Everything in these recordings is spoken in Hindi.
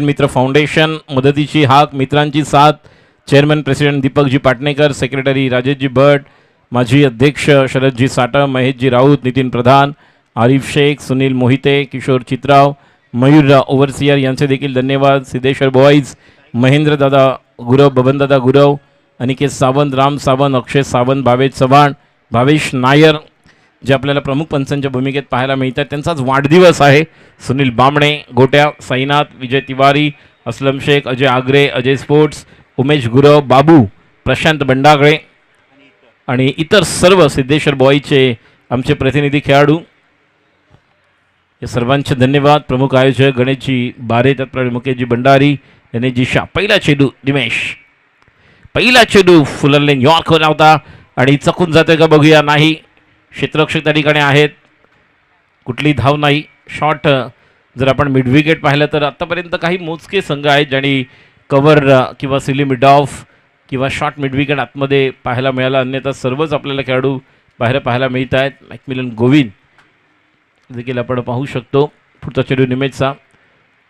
मित्र फाउंडेशन मदतीची हाक मित्रांची साथ chairman president Deepakji Patnekar secretary राजेशजी भट माजी अध्यक्ष शरदजी साटम महेशजी राऊत नितीन प्रधान आरिफ शेख सुनील मोहिते किशोर चित्राव मयूर ओव्हरसियर यांचे देखील धन्यवाद सिद्धेश्वर बोवाईज महेंद्र दादा गुरव बबनदादा गुरव अनिकेत सावंत राम सावंत अक्षय सावंत भावेश चव्हाण भावेश नायर जे आपल्याला प्रमुख पंचांच्या भूमिकेत पाहायला मिळतात त्यांचाच वाढदिवस आहे. सुनील बामणे गोट्या साईनाथ विजय तिवारी असलम शेख अजय आगरे अजय स्पोर्ट्स उमेश गुरव बाबू प्रशांत बंडागळे आणि इतर सर्व सिद्धेश्वर बॉईचे आमचे प्रतिनिधी खेळाडू या सर्वांचे धन्यवाद. प्रमुख आयोजक गणेशजी बारे त्याचप्रमाणे मुकेशजी भंडारी गणेशजी शाह. पहिला चेंडू दिमेश पहिला चेंडू फुलरने यॉर्क होता होता आणि चकून जाते का बघूया. नाही क्षेत्ररक्षक त्या ठिकाणी आहेत कुठली धाव नाही. शॉट जर आपण मिड विकेट पाहिलं तर आत्तापर्यंत काही मोजके संघ आहेत ज्यांनी कव्हर किंवा सिली मिड ऑफ किंवा शॉर्ट मिड विकेट आतमध्ये पाहायला मिळाला. अन्यथा सर्वच आपल्याला खेळाडू बाहेर पाहायला मिळत आहेत. मॅकमिलन गोविंद देखील आपण पाहू शकतो. पुढचा चेंडू निमेशचा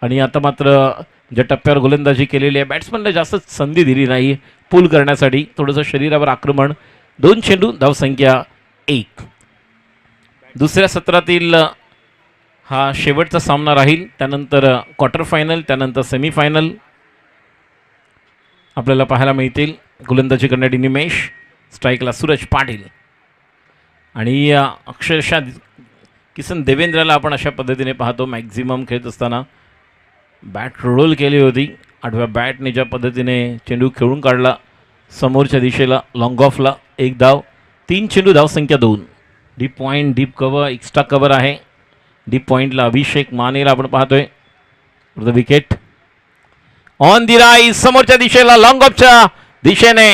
आणि आता मात्र ज्या टप्प्यावर गोलंदाजी केलेली आहे बॅट्समनला जास्त संधी दिली नाही पूल करण्यासाठी. थोडंसं शरीरावर आक्रमण. 2 चेंडू धावसंख्या 1. दुसऱ्या सत्रातील हा शेवटचा सामना राहील. त्यानंतर क्वार्टर फायनल त्यानंतर सेमीफायनल आपल्याला पाहायला मिळतील. गोलंदाजी करणारी निमेश स्ट्राईकला सूरज पाटील आणि अक्षरशः किसन देवेंद्रला आपण अशा पद्धतीने पाहतो मॅक्झिमम खेळत असताना बॅट रोल केली होती. 8व्या बॅटने ज्या पद्धतीने चेंडू खेळून काढला समोरच्या दिशेला लॉंग ऑफला 1 धाव. 3 चेंडू धावसंख्या 2. Deep point deep cover extra cover आहे. डीप पॉईंटला अभिषेक मानेला आपण पाहतोय. विकेट ऑन दी राईज समोरच्या दिशेला लॉंग ऑफच्या दिशेने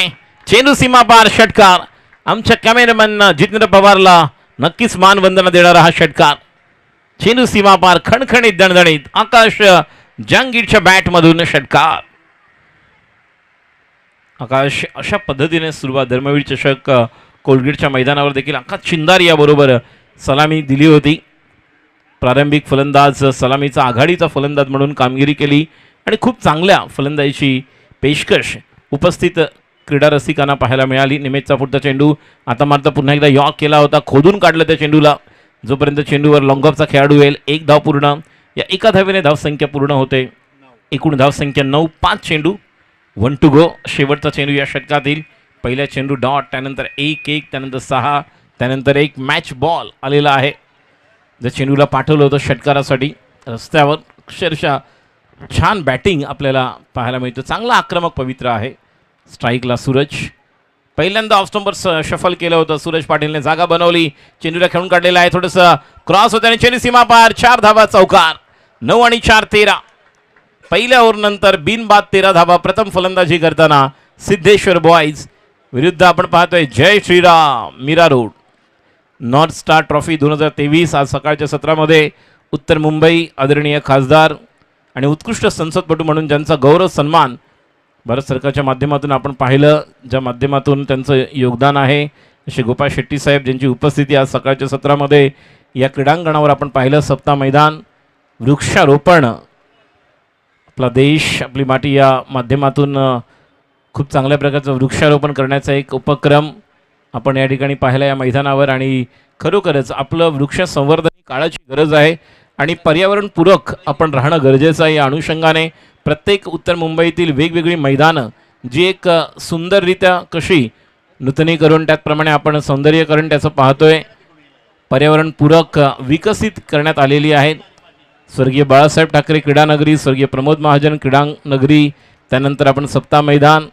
चेंडू सीमा पार षटकार. आमच्या कॅमेरामॅन जितेंद्र पवारला नक्कीच मानवंदना देणारा हा षटकार. चेंडू सीमा पार खणखणीत दणदणीत आकाश जहांगीरच्या बॅटमधून षटकार. आकाश अशा पद्धतीने सुरुवात धर्मवीर चषक कोलगेटच्या मैदानावर देखील आकाश चिंदारी याबरोबर सलामी दिली होती. प्रारंभिक फलंदाज सलामीचा आघाडीचा फलंदाज म्हणून कामगिरी केली आणि खूप चांगल्या फलंदाजीची पेशकश उपस्थित क्रीडा रसिकांना पाहायला मिळाली. निमेशचा पुढचा चेंडू आता मात्र पुन्हा एकदा यॉर्क केला होता. खोदून काढलं त्या चेंडूला. जोपर्यंत चेंडूवर लॉंग ऑफचा खेळाडू येईल 1 धाव पूर्ण. या एका धावेने धावसंख्या पूर्ण होते. एकूण धावसंख्या 9. 5 चेंडू 1 टू गो. शेवटचा चेंडू या षटकातील. पहिल्या चेंडू डॉट त्यानंतर 1-1 त्यानंतर 6 त्यानंतर 1 मॅच बॉल आलेला आहे. जर चेंडूला पाठवलं होतं षटकारासाठी रस्त्यावर अक्षरशः छान बॅटिंग आपल्याला पाहायला मिळतं. चांगला आक्रमक पवित्र आहे. स्ट्राईकला सूरज पहिल्यांदा ऑफ स्टंपर शफल केलं होतं. सूरज पाटीलने जागा बनवली. चेंडूला खेळून काढलेला आहे. थोडंसं क्रॉस होतं आणि चेंडू सीमा पार. 4 धावा चौकार. 9 आणि 4 13. पहिल्या ओव्हरनंतर बिनबाद 13 धावा. प्रथम फलंदाजी करताना सिद्धेश्वर बॉईज विरुद्ध आपण पाहतोय जय Shriram Mira road north star trophy 2023. आज सकाळच्या सत्रामध्ये उत्तर मुंबई आदरणीय खासदार आणि उत्कृष्ट संसदपटू म्हणून ज्यांचा गौरव सन्मान भारत सरकारच्या माध्यमातून आपण पाहिलं ज्या माध्यमातून त्यांचं योगदान आहे असे गोपाळ शेट्टी साहेब ज्यांची उपस्थिती आज सकाळच्या सत्रामध्ये या क्रीडांगणावर आपण पाहिलं. सप्ताह मैदान वृक्षारोपण आपला देश आपली माती या माध्यमातून खूप चांगल्या प्रकारचं वृक्षारोपण करण्याचा एक उपक्रम आपण या ठिकाणी पाहिला या मैदानावर. आणि खरोखरच आपलं वृक्ष संवर्धन ही काळाची गरज आहे आणि पर्यावरणपूरक आपण राहणं गरजेचं आहे. या अनुषंगाने प्रत्येक उत्तर मुंबईतील वेगवेगळी मैदानं जी एक सुंदररित्या कशी नूतनीकरण त्याचप्रमाणे आपण सौंदर्यीकरण त्याचं पाहतोय पर्यावरणपूरक विकसित करण्यात आलेली आहेत. स्वर्गीय बाळासाहेब ठाकरे क्रीडानगरी स्वर्गीय प्रमोद महाजन क्रीडानगरी त्यानंतर आपण सप्ताह मैदान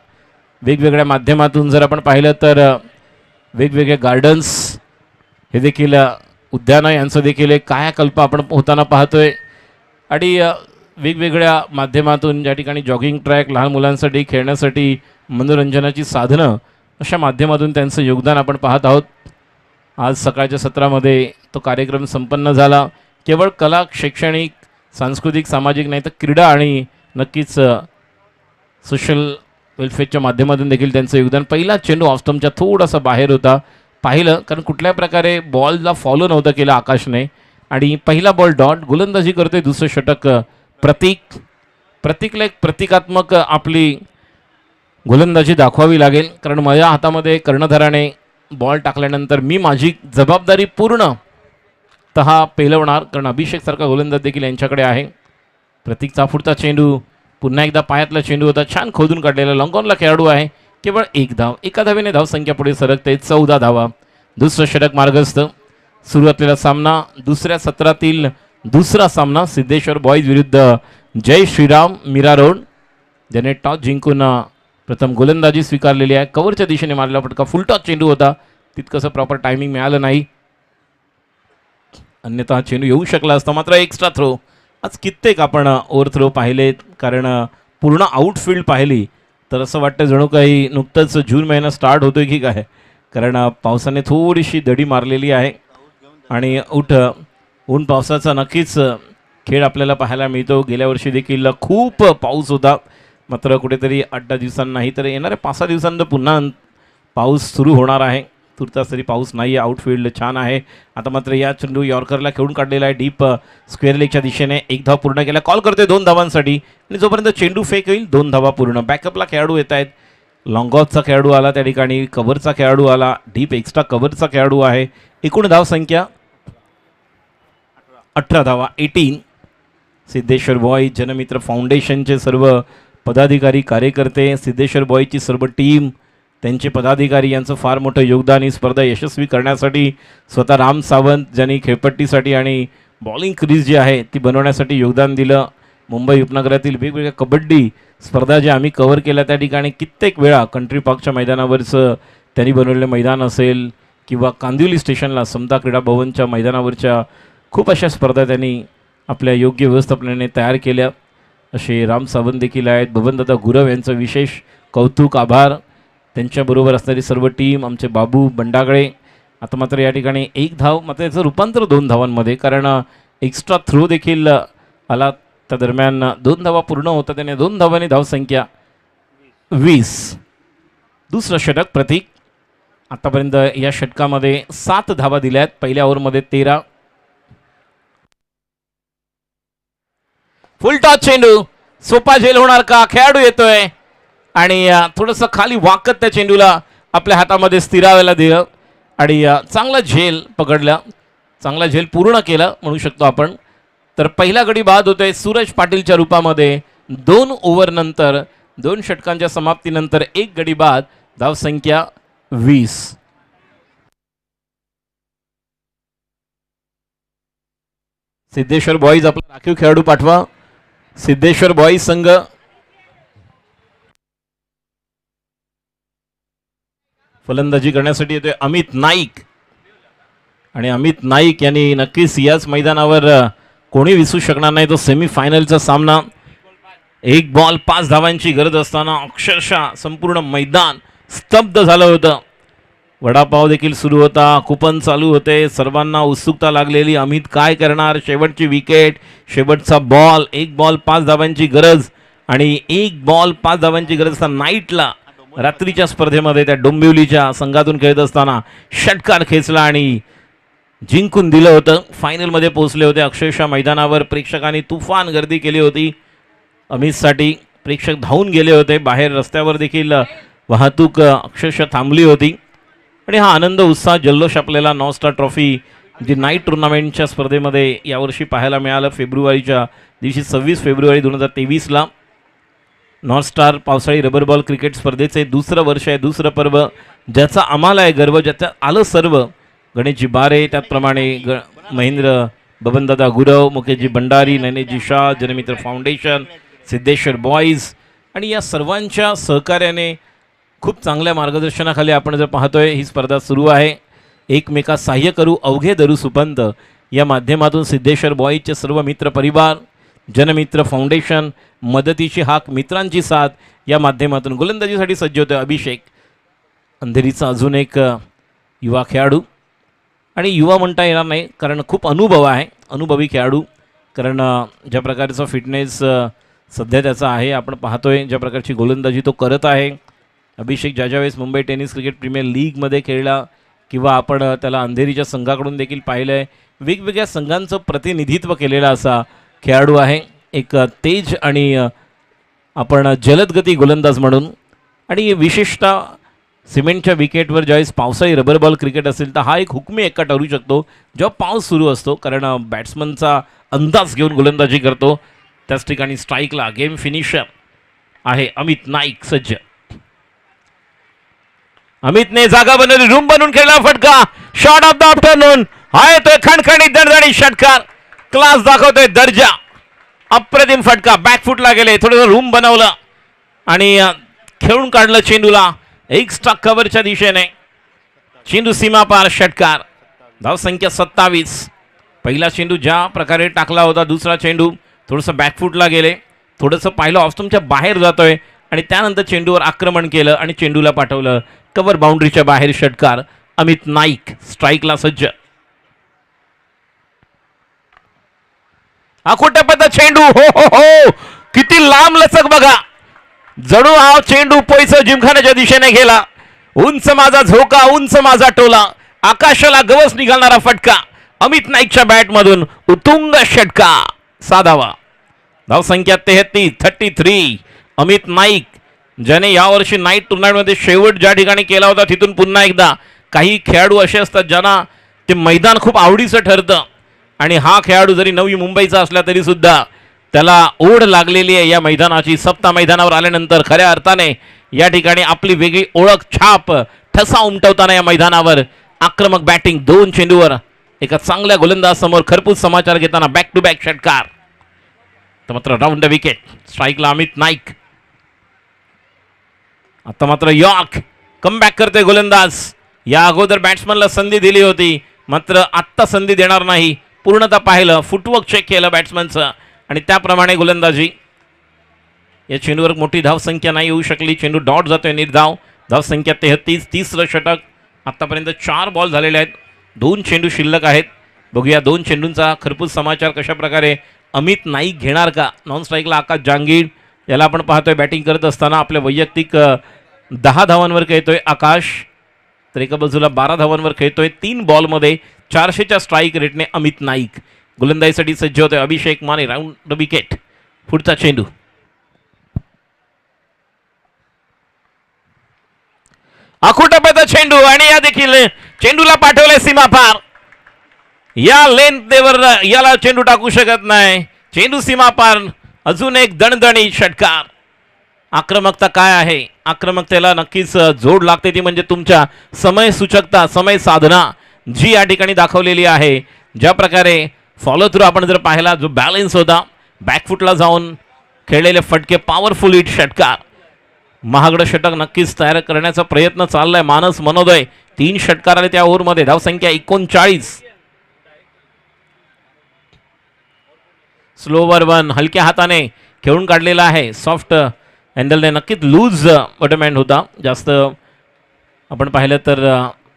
वेगवेगळ्या माध्यमातून जर आपण पाहिलं तर वेगवेगळे गार्डन्स हे देखील उद्यानं यांचं देखील एक कायाकल्प आपण होताना पाहतोय. आणि वेगवेगळ्या माध्यमातून ज्या ठिकाणी जॉगिंग ट्रॅक लहान मुलांसाठी खेळण्यासाठी मनोरंजनाची साधनं अशा माध्यमातून त्यांचं योगदान आपण पाहत आहोत. आज सकाळच्या सत्रामध्ये तो कार्यक्रम संपन्न झाला. केवळ कला शैक्षणिक सांस्कृतिक सामाजिक नाही तर क्रीडा आणि नक्कीच सोशल वेलफेअरच्या माध्यमातून देखील त्यांचं योगदान. पहिला चेंडू ऑफस्टम्पच्या थोडासा बाहेर होता पाहिलं कारण कुठल्या प्रकारे बॉलला फॉलो नव्हतं केलं आकाशने आणि पहिला बॉल डॉट. गोलंदाजी करतोय दुसरं षटक प्रतीक प्रतीकला एक प्रतिकात्मक आपली गोलंदाजी दाखवावी लागेल, कारण माझ्या हातामध्ये कर्णधाराने बॉल टाकल्यानंतर मी माझी जबाबदारी पूर्णतः पेलवणार, कारण अभिषेक सारखा गोलंदाज देखील यांच्याकडे आहे. प्रतीकचा पुढचा चेंडू पुन्हा एकदा पायातला चेंडू होता, छान खोदून काढलेला. लॉंगॉनला खेळाडू आहे, केवळ एक धाव, एका धावेने धावसंख्या पुढे सरकते. 14 धावा, दुसरं षटक मार्गस्थ. सुरू असलेला सामना, दुसऱ्या सत्रातील दुसरा सामना सिद्धेश्वर बॉईज विरुद्ध जय श्रीराम मीरा रोड, ज्याने टॉस जिंकून प्रथम गोलंदाजी स्वीकारलेली आहे. कव्हरच्या दिशेने मारलेला फटका फुलटॉस चेंडू होता, तितकंसं प्रॉपर टायमिंग मिळालं नाही, अन्यथा हा चेंडू येऊ शकला असता. मात्र एक्स्ट्रा थ्रो. आज कित्येक आपण ओव्हर थ्रो पाहिलेत, कारण पूर्ण आउटफील्ड पाहिली तर असं वाटतं जणू काही नुकतंच जून महिना स्टार्ट होतोय की काय, कारण पावसाने थोडीशी दडी मारलेली आहे आणि ऊन पावसाचा नक्कीच खेळ आपल्याला पाहायला मिळतो. गेल्या वर्षी देखील खूप पाऊस होता, मात्र कुठेतरी 8-10 दिवसांना नाही तर येणाऱ्या 5-6 दिवसांनंतर पुन्हा पाऊस सुरू होणार आहे. तुर्तास तरी पाऊस नाही आहे, आउटफील्ड छान आहे. आता मात्र या चेंडू यॉर्करला खेळून काढलेला आहे डीप स्क्वेअर लेगच्या दिशेने. एक धाव पूर्ण केला, कॉल करते 2 धावांसाठी, आणि जोपर्यंत चेंडू फेक होईल 2 धावा पूर्ण. बॅकअपला खेळाडू येत आहेत, लॉंग ऑफचा खेळाडू आला त्या ठिकाणी, कव्हरचा खेळाडू आला, डीप एक्स्ट्रा कव्हरचा खेळाडू आहे. एकूण धावसंख्या 18 धावा, 18. सिद्धेश्वर बॉय जनमित्र फाउंडेशनचे सर्व पदाधिकारी कार्यकर्ते, सिद्धेश्वर बॉयची सर्व टीम, त्यांचे पदाधिकारी यांचं फार मोठं योगदान ही स्पर्धा यशस्वी करण्यासाठी. स्वतः राम सावंत ज्यांनी खेळपट्टीसाठी आणि बॉलिंग क्रीज जी आहे ती बनवण्यासाठी योगदान दिलं. मुंबई उपनगरातील वेगवेगळ्या कबड्डी स्पर्धा ज्या आम्ही कव्हर केल्या त्या ठिकाणी कित्येक वेळा कंट्री पार्कच्या मैदानावरचं त्यांनी बनवलेलं मैदान असेल किंवा कांदिवली स्टेशनला समता क्रीडा भवनच्या मैदानावरच्या खूप अशा स्पर्धा त्यांनी आपल्या योग्य व्यवस्थापनाने तयार केल्या. असे राम सावंत देखील आहेत. बबनदादा गुरव यांचं विशेष कौतुक, आभार. त्यांच्याबरोबर असणारी सर्व टीम, आमचे बाबू बंडागळे. आता मात्र या ठिकाणी 1 धाव, मात्र याचं रूपांतर 2 धावांमध्ये, कारण एक्स्ट्रा थ्रो देखील आला. त्या दरम्यान 2 धावा पूर्ण होता, त्याने 2 धावांनी धावसंख्या 20. दुसरं षटक प्रतीक. आतापर्यंत या षटकामध्ये 7 धावा दिल्या आहेत, पहिल्या ओव्हरमध्ये 13. फुल टॉस चेंडू, सोपा झेल होणार का? खेळाडू येतोय आणि थोडंसं खाली वाकत त्या चेंडूला आपल्या हातामध्ये स्थिरावायला दिलं आणि चांगला झेल पकडला, चांगला झेल पूर्ण केला म्हणू शकतो आपण. तर पहिला गडी बाद होतोय सूरज पाटीलच्या रूपामध्ये. 2 ओव्हरनंतर, 2 षटकांच्या समाप्तीनंतर 1 गडी बाद, धावसंख्या 20. सिद्धेश्वर बॉईज आपला राखीव खेळाडू पाठवा. सिद्धेश्वर बॉईज संघ फलंदाजी करण्यासाठी येतोय अमित नाईक, आणि अमित नाईक यांनी नक्कीच याच मैदानावर कोणी विसरू शकणार नाही तो सेमीफायनलचा सामना. 1 बॉल 5 धावांची गरज असताना अक्षरशः संपूर्ण मैदान स्तब्ध झालं होतं. वडापाव देखील सुरू होता, कुपन चालू होते, सर्वांना उत्सुकता लागलेली. अमित काय करणार? शेवटची विकेट, शेवटचा बॉल, 1 बॉल 5 धावांची गरज, आणि 1 बॉल 5 धावांची गरज असताना नाईटला रात्रीच्या स्पर्धेमध्ये त्या डोंबिवलीच्या संघातून खेळत असताना षटकार खेचला आणि जिंकून दिलं होतं. फायनलमध्ये पोहोचले होते. अक्षरशः मैदानावर प्रेक्षकांनी तुफान गर्दी केली होती अमितसाठी. प्रेक्षक धावून गेले होते, बाहेर रस्त्यावर देखील वाहतूक अक्षरशः थांबली होती. आणि हा आनंद, उत्साह, जल्लोष आपल्याला नॉर्थ स्टार ट्रॉफी जी नाईट टुर्नामेंटच्या स्पर्धेमध्ये यावर्षी पाहायला मिळालं. फेब्रुवारीच्या दिवशी 26 फेब्रुवारी 2023ला नॉर्थ स्टार पावसाळी रबर बॉल क्रिकेट स्पर्धेचे 2रं वर्ष आहे, 2रं पर्व, ज्याचा आम्हाला आहे गर्व, ज्याचं आलं सर्व. गणेशजी बारे, त्याचप्रमाणे महेंद्र बबनदादा गुरव, मुकेशजी भंडारी, नैनेशजी शाह, जनमित्र फाउंडेशन, सिद्धेश्वर बॉईज, आणि या सर्वांच्या सहकार्याने खूप चांगल्या मार्गदर्शनाखाली आपण जर पाहतोय ही स्पर्धा सुरू आहे. एकमेकास सहाय्य करू अवघे धरू सुपंत या माध्यमातून सिद्धेश्वर बॉईजचे सर्व मित्र परिवार, जनमित्र फाउंडेशन, मदतीची हाक, मित्रांची साथ या माध्यमातून गोलंदाजीसाठी सज्ज होते अभिषेक. अंधेरीचा अजून एक युवा खेळाडू, आणि युवा म्हणता येणार नाही कारण खूप अनुभव आहे, अनुभवी खेळाडू. कारण ज्या प्रकारचा फिटनेस सध्या त्याचा आहे, आपण पाहतोय ज्या प्रकारची गोलंदाजी तो करत आहे. अभिषेक ज्या वेळेस मुंबई टेनिस क्रिकेट प्रीमियर लीगमध्ये खेळला किंवा आपण त्याला अंधेरीच्या संघाकडून देखील पाहिलं आहे, वेगवेगळ्या संघांचं प्रतिनिधित्व केलेला असा खेळाडू आहे. एक तेज आणि आपण जलदगती गोलंदाज म्हणून. आणि विशेषतः सिमेंटच्या विकेटवर ज्यावेळेस पावसाळी रबर बॉल क्रिकेट असेल तर हा एक हुकमी एक्का ठरू शकतो जेव्हा पाऊस सुरू असतो, कारण बॅट्समनचा अंदाज घेऊन गोलंदाजी करतो. त्याच ठिकाणी स्ट्राईकला गेम फिनिशर आहे अमित नाईक सज्ज. अमितने जागा बनवली, रूम बनवून खेळला फटका. शॉट ऑफ द आफ्टरनून हा येतोय खणखणीत दणदणीत षटकार. क्लास दाखवतोय, दर्जा. अप्रतिम फटका, बॅकफुटला गेले, थोडंसं रूम बनवलं आणि खेळून काढलं चेंडूला एक्स्ट्रा कव्हरच्या दिशेने. चेंडू सीमा पार, षटकार. धावसंख्या 27. पहिला चेंडू ज्या प्रकारे टाकला होता, दुसरा चेंडू थोडंसं बॅकफुटला गेले, थोडंसं पाहिलं ऑफ तुमच्या बाहेर जातोय आणि त्यानंतर चेंडूवर आक्रमण केलं आणि चेंडूला पाठवलं कव्हर बाउंड्रीच्या बाहेर. षटकार. अमित नाईक स्ट्राईकला सज्ज. आखोटप्याचा चेंडू, हो हो हो, किती लांब लचक बघा. जणू हा चेंडू पैसा जिमखान्याच्या दिशेने गेला. उंच माझा झोका, उंच माझा टोला, आकाशाला गवस निघालणारा फटका. अमित नाईकच्या बॅटमधून उत्तुंग षटका. 6 धावा. धावसंख्या 33. अमित नाईक ज्याने यावर्षी नाईट टुर्नामेंटमध्ये शेवट ज्या ठिकाणी केला होता तिथून पुन्हा एकदा. काही खेळाडू असे असतात ज्यांना ते मैदान खूप आवडीचं ठरतं आणि हा खेळाडू जरी नवी मुंबईचा असला तरी सुद्धा त्याला ओढ लागलेली आहे या मैदानाची. सप्ता मैदानावर आल्यानंतर खऱ्या अर्थाने या ठिकाणी आपली वेगळी ओळख, छाप, ठसा उमटवताना या मैदानावर आक्रमक बॅटिंग. 2 चेंडूवर एका चांगल्या गोलंदाज समोर खरपूस समाचार घेताना बॅक टू बॅक षटकार. तर मात्र राऊंड द विकेट. स्ट्राईकला अमित नाईक. आता मात्र यॉर्क कमबॅक करते गोलंदाज. या अगोदर बॅट्समनला संधी दिली होती, मात्र आत्ता संधी देणार नाही. पूर्णतः पाहिलं, फुटवर्क चेक केलं बॅट्समनचं आणि त्याप्रमाणे गोलंदाजी. या चेंडूवर मोठी धावसंख्या नाही येऊ शकली. चेंडू डॉट जातोय, निर्धाव. धावसंख्या 33. 30रं षटक. आत्तापर्यंत 4 बॉल झालेले आहेत, 2 चेंडू शिल्लक आहेत. बघूया 2 चेंडूंचा खरपूस समाचार कशा प्रकारे अमित नाईक घेणार का. नॉन स्ट्राईकला आकाश जहांगीर, याला आपण पाहतोय बॅटिंग करत असताना आपल्या वैयक्तिक 10 धावांवर खेळतोय आकाश. तर एका बाजूला 12 धावांवर खेळतोय. 3 बॉलमध्ये 400च्या स्ट्राईक रेटने अमित नाईक गोलंदाजीसाठी सज्ज होतोय. अभिषेक माने राऊंड द विकेट. पुढचा चेंडू. आखोटप्याचा चेंडू आणि या देखील चेंडूला पाठवले सीमा पार. या लेंथवर याला चेंडू टाकू शकत नाही. चेंडू सीमा पार. अजून एक दणदणी षटकार. आक्रमकता काय आहे, आक्रमकतेला नक्कीच जोड लागते ती म्हणजे तुमच्या समय सूचकता, समय साधना जी या ठिकाणी दाखवलेली आहे. ज्या प्रकारे फॉलो थ्रू आपण जर पाहिला, जो बॅलन्स होता, बॅकफुटला जाऊन खेळलेले फटके, पॉवरफुल हिट षटकार. महागडं षटक नक्कीच तयार करण्याचा प्रयत्न चाललाय मानस मनोदय. 3 षटकार आले त्या ओव्हरमध्ये. धावसंख्या 39. स्लोवर वन हलक्या हाताने खेळून काढलेला आहे. सॉफ्ट हँडलने नक्कीच लूज बटमँड होता. जास्त आपण पाहिलं तर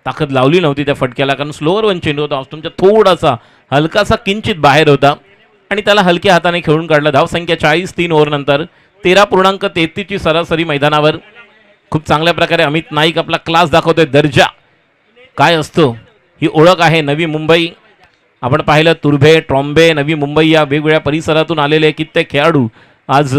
ताकद लावली नव्हती त्या फटक्याला, कारण स्लोवर वन चेंडू होता. तुमच्या थोडासा हलकासा किंचित बाहेर होता आणि त्याला हलक्या हाताने खेळून काढलं. धावसंख्या 40. 3 ओव्हरनंतर 13.33 ची सरासरी मैदानावर. खूप चांगल्या प्रकारे अमित नाईक आपला क्लास दाखवतोय. दर्जा काय असतो ही ओळख आहे नवी मुंबई. आपण पाहिलं तुर्भे, ट्रॉम्बे, नवी मुंबई या वेगवेगळ्या परिसरातून आलेले कित्येक खेळाडू आज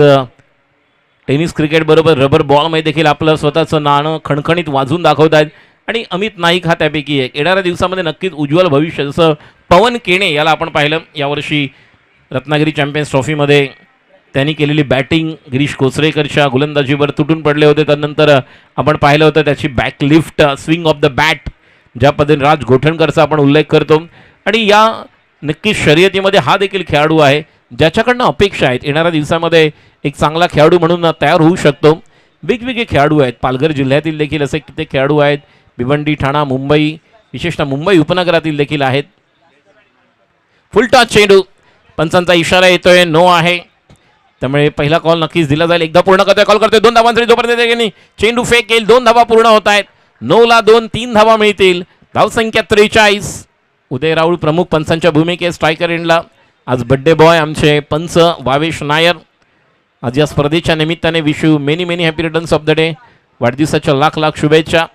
टेनिस क्रिकेट बरोबर रबर बॉलमध्ये देखील आपलं स्वतःचं नाणं खणखणीत वाजून दाखवत आहेत आणि अमित नाईक हा त्यापैकी एक. येणाऱ्या दिवसामध्ये नक्कीच उज्ज्वल भविष्य. जसं पवन केणे याला आपण पाहिलं यावर्षी रत्नागिरी चॅम्पियन्स ट्रॉफीमध्ये त्यांनी केलेली बॅटिंग गिरीश कोचरेकरच्या गोलंदाजीवर तुटून पडले होते. त्यानंतर आपण पाहिलं होतं त्याची बॅकलिफ्ट, स्विंग ऑफ द बॅट, ज्या पद्धतीने राज गोठणकरचा आपण उल्लेख करतो. आणि या नक्कीच शर्यतीमध्ये हा देखील खेळाडू आहे ज्याच्याकडनं अपेक्षा आहेत. येणाऱ्या दिवसामध्ये एक चांगला खेळाडू म्हणून तयार होऊ शकतो. वेगवेगळे खेळाडू आहेत, पालघर जिल्ह्यातील देखील असे कित्येक खेळाडू आहेत. भिवंडी, ठाणा, मुंबई, विशेषतः मुंबई उपनगरातील देखील आहेत. फुल टॉस चेंडू. पंचांचा इशारा येतोय, नो आहे, त्यामुळे पहिला कॉल नक्कीच दिला जाईल. एकदा पूर्ण करतोय, कॉल करतोय 2 धावांसाठी. जोपर्यंत चेंडू फेक येईल 2 धावा पूर्ण होत आहेत. 9ला 2, 3 धावा मिळतील. धावसंख्या 43. उदय राऊळ प्रमुख पंचांच्या भूमिकेत स्ट्रायकर एंडला. आज बड्डे बॉय आमचे पंच वावेश नायर. आज या स्पर्धेच्या निमित्ताने wish you many many happy returns of the day. वाढदिवसाच्या लाख लाख शुभेच्छा.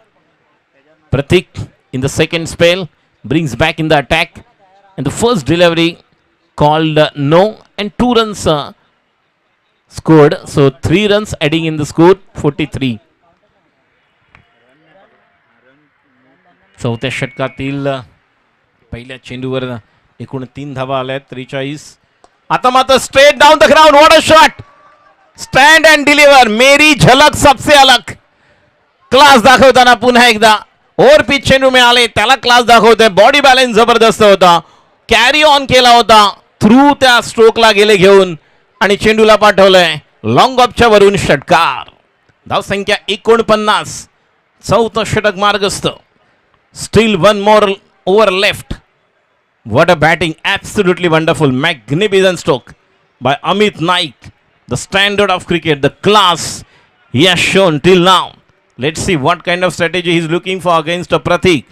Prateek in the second spell brings back in the attack and the first delivery called no and 2 runs scored. So 3 runs adding in the score, 43. चौथ्या षटकातील पहिल्या चेंडूवर एकूण 3 धावा आल्या, 43. आता मात्र straight down the ground, what a shot, stand and deliver, मेरी झलक सबसे अलग. क्लास दाखवताना पुन्हा एकदा ओव्हर पिच चेंडू मिळाले, त्याला क्लास दाखवतोय. बॉडी बॅलन्स जबरदस्त होता, कॅरी ऑन केला होता, थ्रू त्या स्ट्रोकला गेले घेऊन आणि चेंडूला पाठवलंय लॉंग ऑफच्या वरून षटकार. धावसंख्या 49. चौथं षटक मार्गस्थ. Steel one more over left. What a batting, absolutely wonderful, magnificent stroke by Amit Naik. The standard of cricket, the class he has shown till now. Let's see what kind of strategy he's looking for against a Pratik.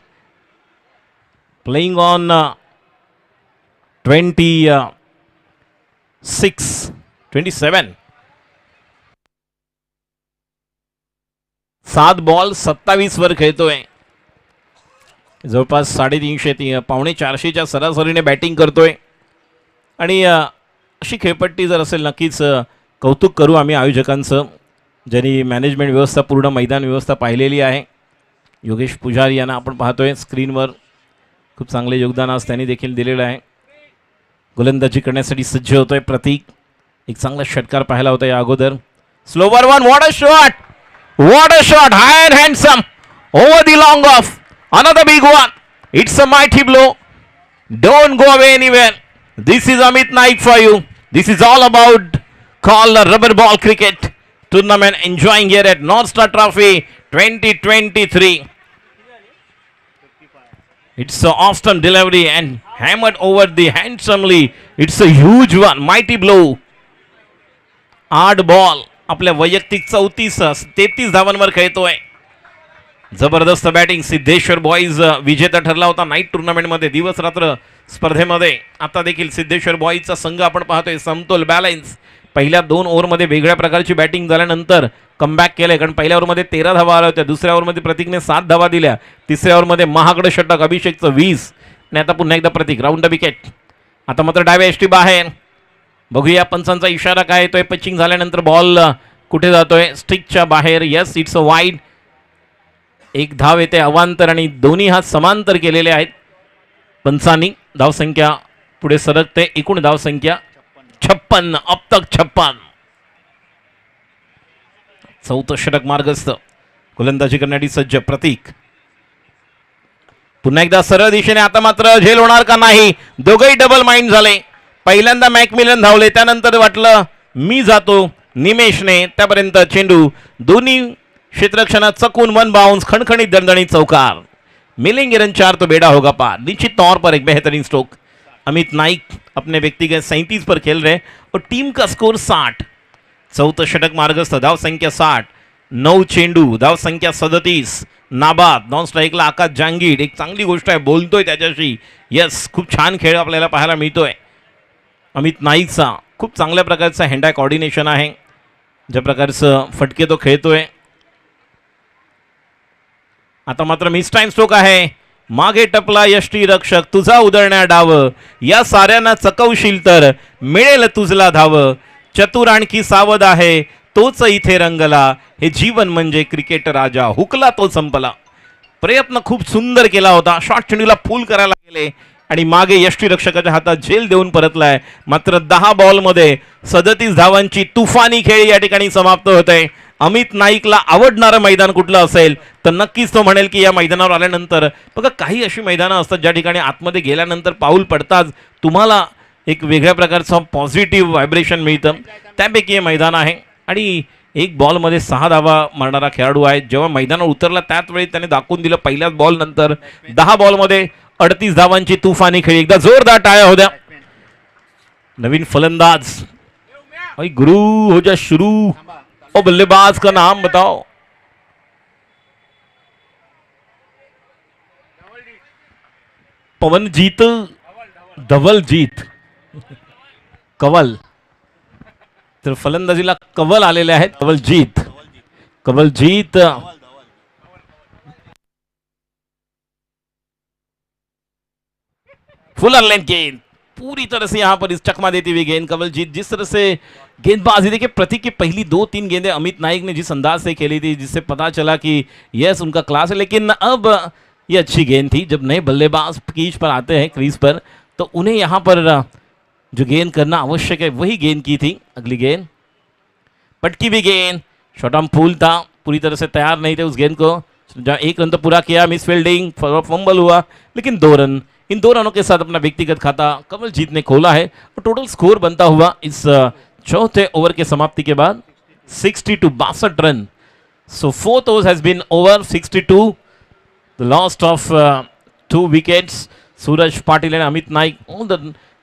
Playing on 27. 7 ball 27 वर खेळतोय. जवळपास 350 पावणे 400च्या सरासरीने बॅटिंग करतोय. आणि अशी खेळपट्टी जर असेल नक्कीच कौतुक करू आम्ही आयोजकांचं, ज्यांनी मॅनेजमेंट व्यवस्था, पूर्ण मैदान व्यवस्था पाहिलेली आहे. योगेश पुजारी यांना आपण पाहतोय स्क्रीनवर, खूप चांगले योगदान आज त्यांनी देखील दिलेलं आहे. गोलंदाजी करण्यासाठी सज्ज होतोय प्रतीक. एक चांगला षटकार पाहायला होता या अगोदर. Slower one, what a shot, what a shot, hi and handsome over the long of. Another big one. It's a mighty blow. Don't go away anywhere. This is Amit Naik for you. This is all about called rubber ball cricket tournament enjoying here at North Star Trophy 2023. It's a awesome delivery and hammered over the handsomely. It's a huge one. Mighty blow. 8 ball आपल्या वैयक्तिक 33 धावांवर खेळतोय. जबरदस्त बॅटिंग. सिद्धेश्वर बॉईज विजेता ठरला होता नाईट टुर्नामेंटमध्ये, दिवस रात्र स्पर्धेमध्ये. आता देखील सिद्धेश्वर बॉईजचा संघ आपण पाहतोय, समतोल बॅलन्स. पहिल्या 2 ओव्हरमध्ये वेगळ्या प्रकारची बॅटिंग झाल्यानंतर कमबॅक केलंय, कारण पहिल्या ओव्हरमध्ये 13 धावा आल्या होत्या, दुसऱ्या ओव्हरमध्ये प्रतीकने 7 धावा दिल्या, तिसऱ्या ओव्हरमध्ये महागडं षटक अभिषेकचं 20 आणि आता पुन्हा एकदा प्रतीक राऊंड द विकेट. आता मात्र डाव्या एसटी बाहेर. बघूया पंचांचा इशारा काय येतोय. पिचिंग झाल्यानंतर बॉल कुठे जातोय, स्टिकच्या बाहेर. Yes, it's a wide. एक धाव येते अवांतर आणि दोन्ही हात समांतर केलेले आहेत पंचांनी. धावसंख्या पुढे सरकते. एकूण धावसंख्या 56, अब तक 56. चौथं षटक मार्गस्थ. गोलंदाजी करण्यासाठी सज्ज प्रतीक. पुन्हा एकदा सरळ दिशेने. आता मात्र झेल होणार का नाही, दोघंही डबल माइंड झाले. पहिल्यांदा मॅकमिलन धावले, त्यानंतर वाटलं मी जातो निमेशने, त्यापर्यंत चेंडू दोन्ही क्षेत्ररक्षणात चकून 1 बाउंस, खणखणीत दणदणीत चौकार. मिलेंगे रन 4 तो बेड़ा होगा पार. निश्चित तौर पर एक बेहतरीन स्ट्रोक. अमित नाइक अपने व्यक्तिगत 37 पर खेल रहे और टीम का स्कोर 60. चौथं षटक मार्गस्थ. धाव संख्या 60. 9 चेंडू, धाव संख्या 37. नाबाद. नॉन स्ट्राईकला आकाश जांगीड. एक चांगली गोष्ट आहे, बोलतोय त्याच्याशी. यस, खूप छान खेळ आपल्याला पाहायला मिळतोय. अमित नाईकचा खूप चांगल्या प्रकारचा हँड आय कॉर्डिनेशन आहे, ज्या प्रकारचं फटके तो खेळतोय. आता मात्र मिस टाइम स्ट्रोक आहे. मागे टपला यष्टी रक्षक, तुझा उधळण्या डाव, या साऱ्यांना चकवशील तर मिळेल तुझला धाव. चतुर आणखी सावध आहे, तोच इथे रंगला, हे जीवन म्हणजे क्रिकेट राजा, हुकला तो संपला. प्रयत्न खूप सुंदर केला होता, शॉर्ट चेंडूला फुल करायला गेले आणि मागे यष्टी रक्षकाच्या हातात झेल देऊन परतलाय. मात्र 10 बॉलमध्ये 37 धावांची तुफानी खेळ या ठिकाणी समाप्त होते. अमित नाईकला आवडणारं मैदान कुठलं असेल तर नक्कीच तो म्हणेल की या मैदानावर आल्यानंतर बघा, काही अशी मैदानं असतात ज्या ठिकाणी आतमध्ये गेल्यानंतर पाऊल पडताच तुम्हाला एक वेगळ्या प्रकारचं पॉझिटिव्ह व्हायब्रेशन मिळतं. त्यापैकी हे मैदान आहे. आणि 1 बॉलमध्ये 6 धावा मारणारा खेळाडू आहे. जेव्हा मैदानावर उतरला त्याच वेळी त्याने दाखवून दिलं पहिल्याच बॉल नंतर. 10 बॉलमध्ये 38 धावांची तुफानी खेळी. एकदा जोरदार टाळ्या होत्या. नवीन फलंदाज, भाई गुरु हो जा शुरू. ओ बल्लेबाज का नाम बताओ. पवनजीत, धवलजीत, कवल. तर फलंदाजीला कवल आलेले आहेत. Kawaljeet, Kawaljeet. Full online game. पूरी तरह से यहाँ पर इस चकमा देती हुई गेंद कवलजीत, जिस तरह से गेंदबाजी देखिए प्रतीक की पहली 2-3 गेंदें अमित नाइक ने जिस अंदाज से खेली थी, जिससे पता चला कि यस उनका क्लास है, लेकिन अब ये अच्छी गेंद थी। जब नए बल्लेबाज क्रीज पर आते हैं क्रीज पर तो उन्हें यहाँ पर जो गेंद करना आवश्यक है वही गेंद की थी। अगली गेंद पटकी भी गेंद, शॉर्ट आर्म पुल था, पूरी तरह से तैयार नहीं थे उस गेंद को, जहाँ 1 रन तो पूरा किया, मिस फील्डिंग, फंबल हुआ, लेकिन 2 रन। इन 2 रनों के साथ अपना व्यक्तिगत खाता कवलजीत ने खोला है और टोटल स्कोर बनता हुआ इस चौथे ओवर के समाप्ति के बाद 62 run. So fourth over has been over 62, the lost of 2 wickets, Suraj Patil and Amit Naik.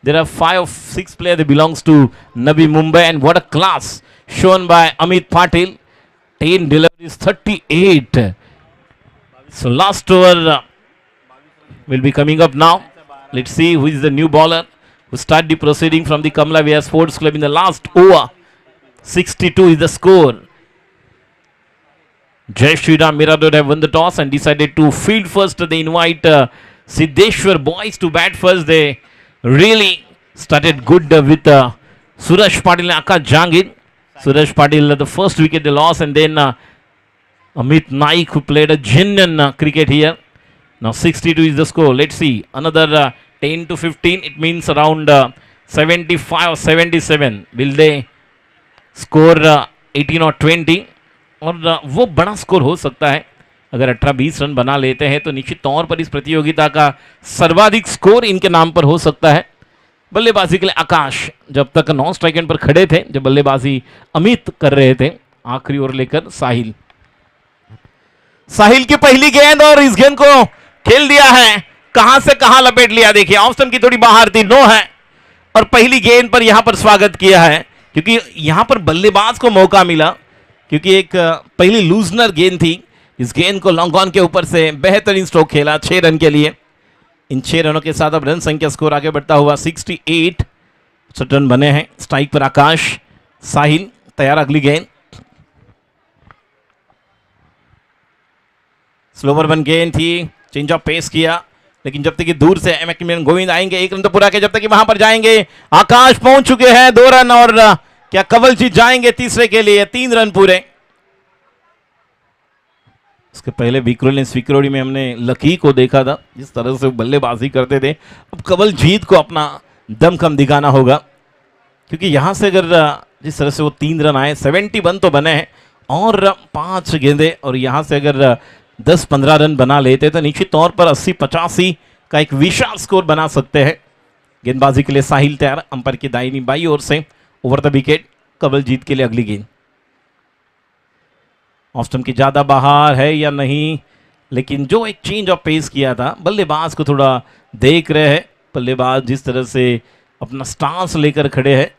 There are 5 of 6 players that belongs to Navi Mumbai, and what a class shown by Amit Patil. 10 deliveries, 38. So last over will be coming up now. Let's see who is the new bowler who start the proceeding from the Kamala Via Sports Club in the last over. 62 is the score. Jai Shri Ram Mirador have won the toss and decided to field first. They invite Siddheshwar boys to bat first. They really started good with Suraj Patil and Akash Jangir. Suraj Patil the first wicket they lost, and then Amit Naik who played a genuine cricket here. Now 62 is the score. Let's see another 10 to 15. It means around 75 or 77. Will they score 18 or 20? और वो बड़ा स्कोर हो सकता है। अगर 18-20 रन बना लेते हैं तो निश्चित तौर पर इस प्रतियोगिता का सर्वाधिक स्कोर इनके नाम पर हो सकता है। बल्लेबाजी के लिए आकाश जब तक नॉन स्ट्राइक एंड पर खड़े थे, जब बल्लेबाजी अमित कर रहे थे, आखिरी ओवर लेकर साहिल की पहली गेंद और इस गेंद को खेल दिया है, कहां से कहां लपेट लिया। देखिए ऑफ स्टंप की थोड़ी बाहर थी, नो है, और पहली गेंद पर यहां पर स्वागत किया है क्योंकि यहां पर बल्लेबाज को मौका मिला, क्योंकि एक पहली लूजनर गेंद थी। इस गेंद को लॉन्ग ऑन के ऊपर से बेहतरीन स्ट्रोक खेला 6 रन के लिए। इन 6 रनों के साथ अब रन संख्या स्कोर आगे बढ़ता हुआ 68 रन बने हैं। स्ट्राइक पर आकाश, साहिल तैयार। अगली गेंद स्लोवर वन गेंद थी, चेंज ऑफ पेस किया, लेकिन जब तक कि दूर से मैकमिलन गोविंद आएंगे 1 रन तो पूरा किया, जब तक कि वहां पर जाएंगे आकाश पहुंच चुके हैं 2 रन, और क्या कवलजीत जाएंगे तीसरे के लिए 3 रन पूरे। इसके पहले विक्रोल स्वीकरोड़ी में हमने लकी को देखा था, जिस तरह से वो बल्लेबाजी करते थे। अब कवलजीत को अपना दमखम दिखाना होगा, क्योंकि यहां से अगर जिस तरह से वो 3 रन आए, 71 तो बने हैं और 5 गेंदे, और यहां से अगर 10-15 रन बना लेते तो निश्चित तौर पर 80-85 का एक विशाल स्कोर बना सकते हैं। गेंदबाजी के लिए साहिल तैयार, अंपायर की दाहिनी बाई ओर से ओवर द विकेट कवलजीत के लिए। अगली गेंद ऑफ स्टंप की ज्यादा बाहर है या नहीं, लेकिन जो एक चेंज ऑफ पेस किया था, बल्लेबाज को थोड़ा देख रहे हैं, बल्लेबाज जिस तरह से अपना स्टांस लेकर खड़े हैं,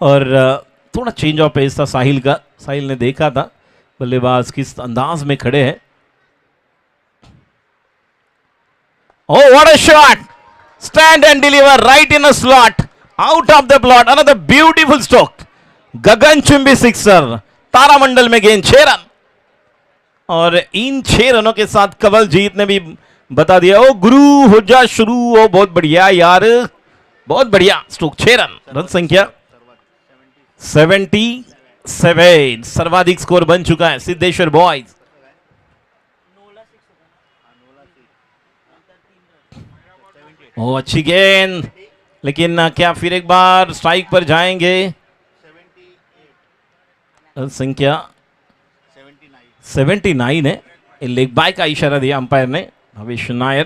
और थोड़ा चेंज ऑफ पेस था साहिल का। साहिल ने देखा था बल्लेबाज किस अंदाज में खड़े हैं। Oh, what a shot! Stand and deliver right in a slot, out of the plot. Another beautiful stroke. गगनचुंबी सिक्सर, तारामंडल में गेंद, 6 रन। और इन 6 रनों के साथ कवलजीत ने भी बता दिया, ओ गुरु हो जा शुरू। ओ बहुत बढ़िया यार, बहुत बढ़िया स्ट्रोक, 6 रन। रन संख्या 77, सर्वाधिक स्कोर बन चुका है सिद्धेश्वर बॉयज। ओ अच्छी गेंद, लेकिन क्या फिर एक बार स्ट्राइक पर जाएंगे। संख्या 79 है, लेग बाय का इशारा दिया अंपायर ने हवेश नायर,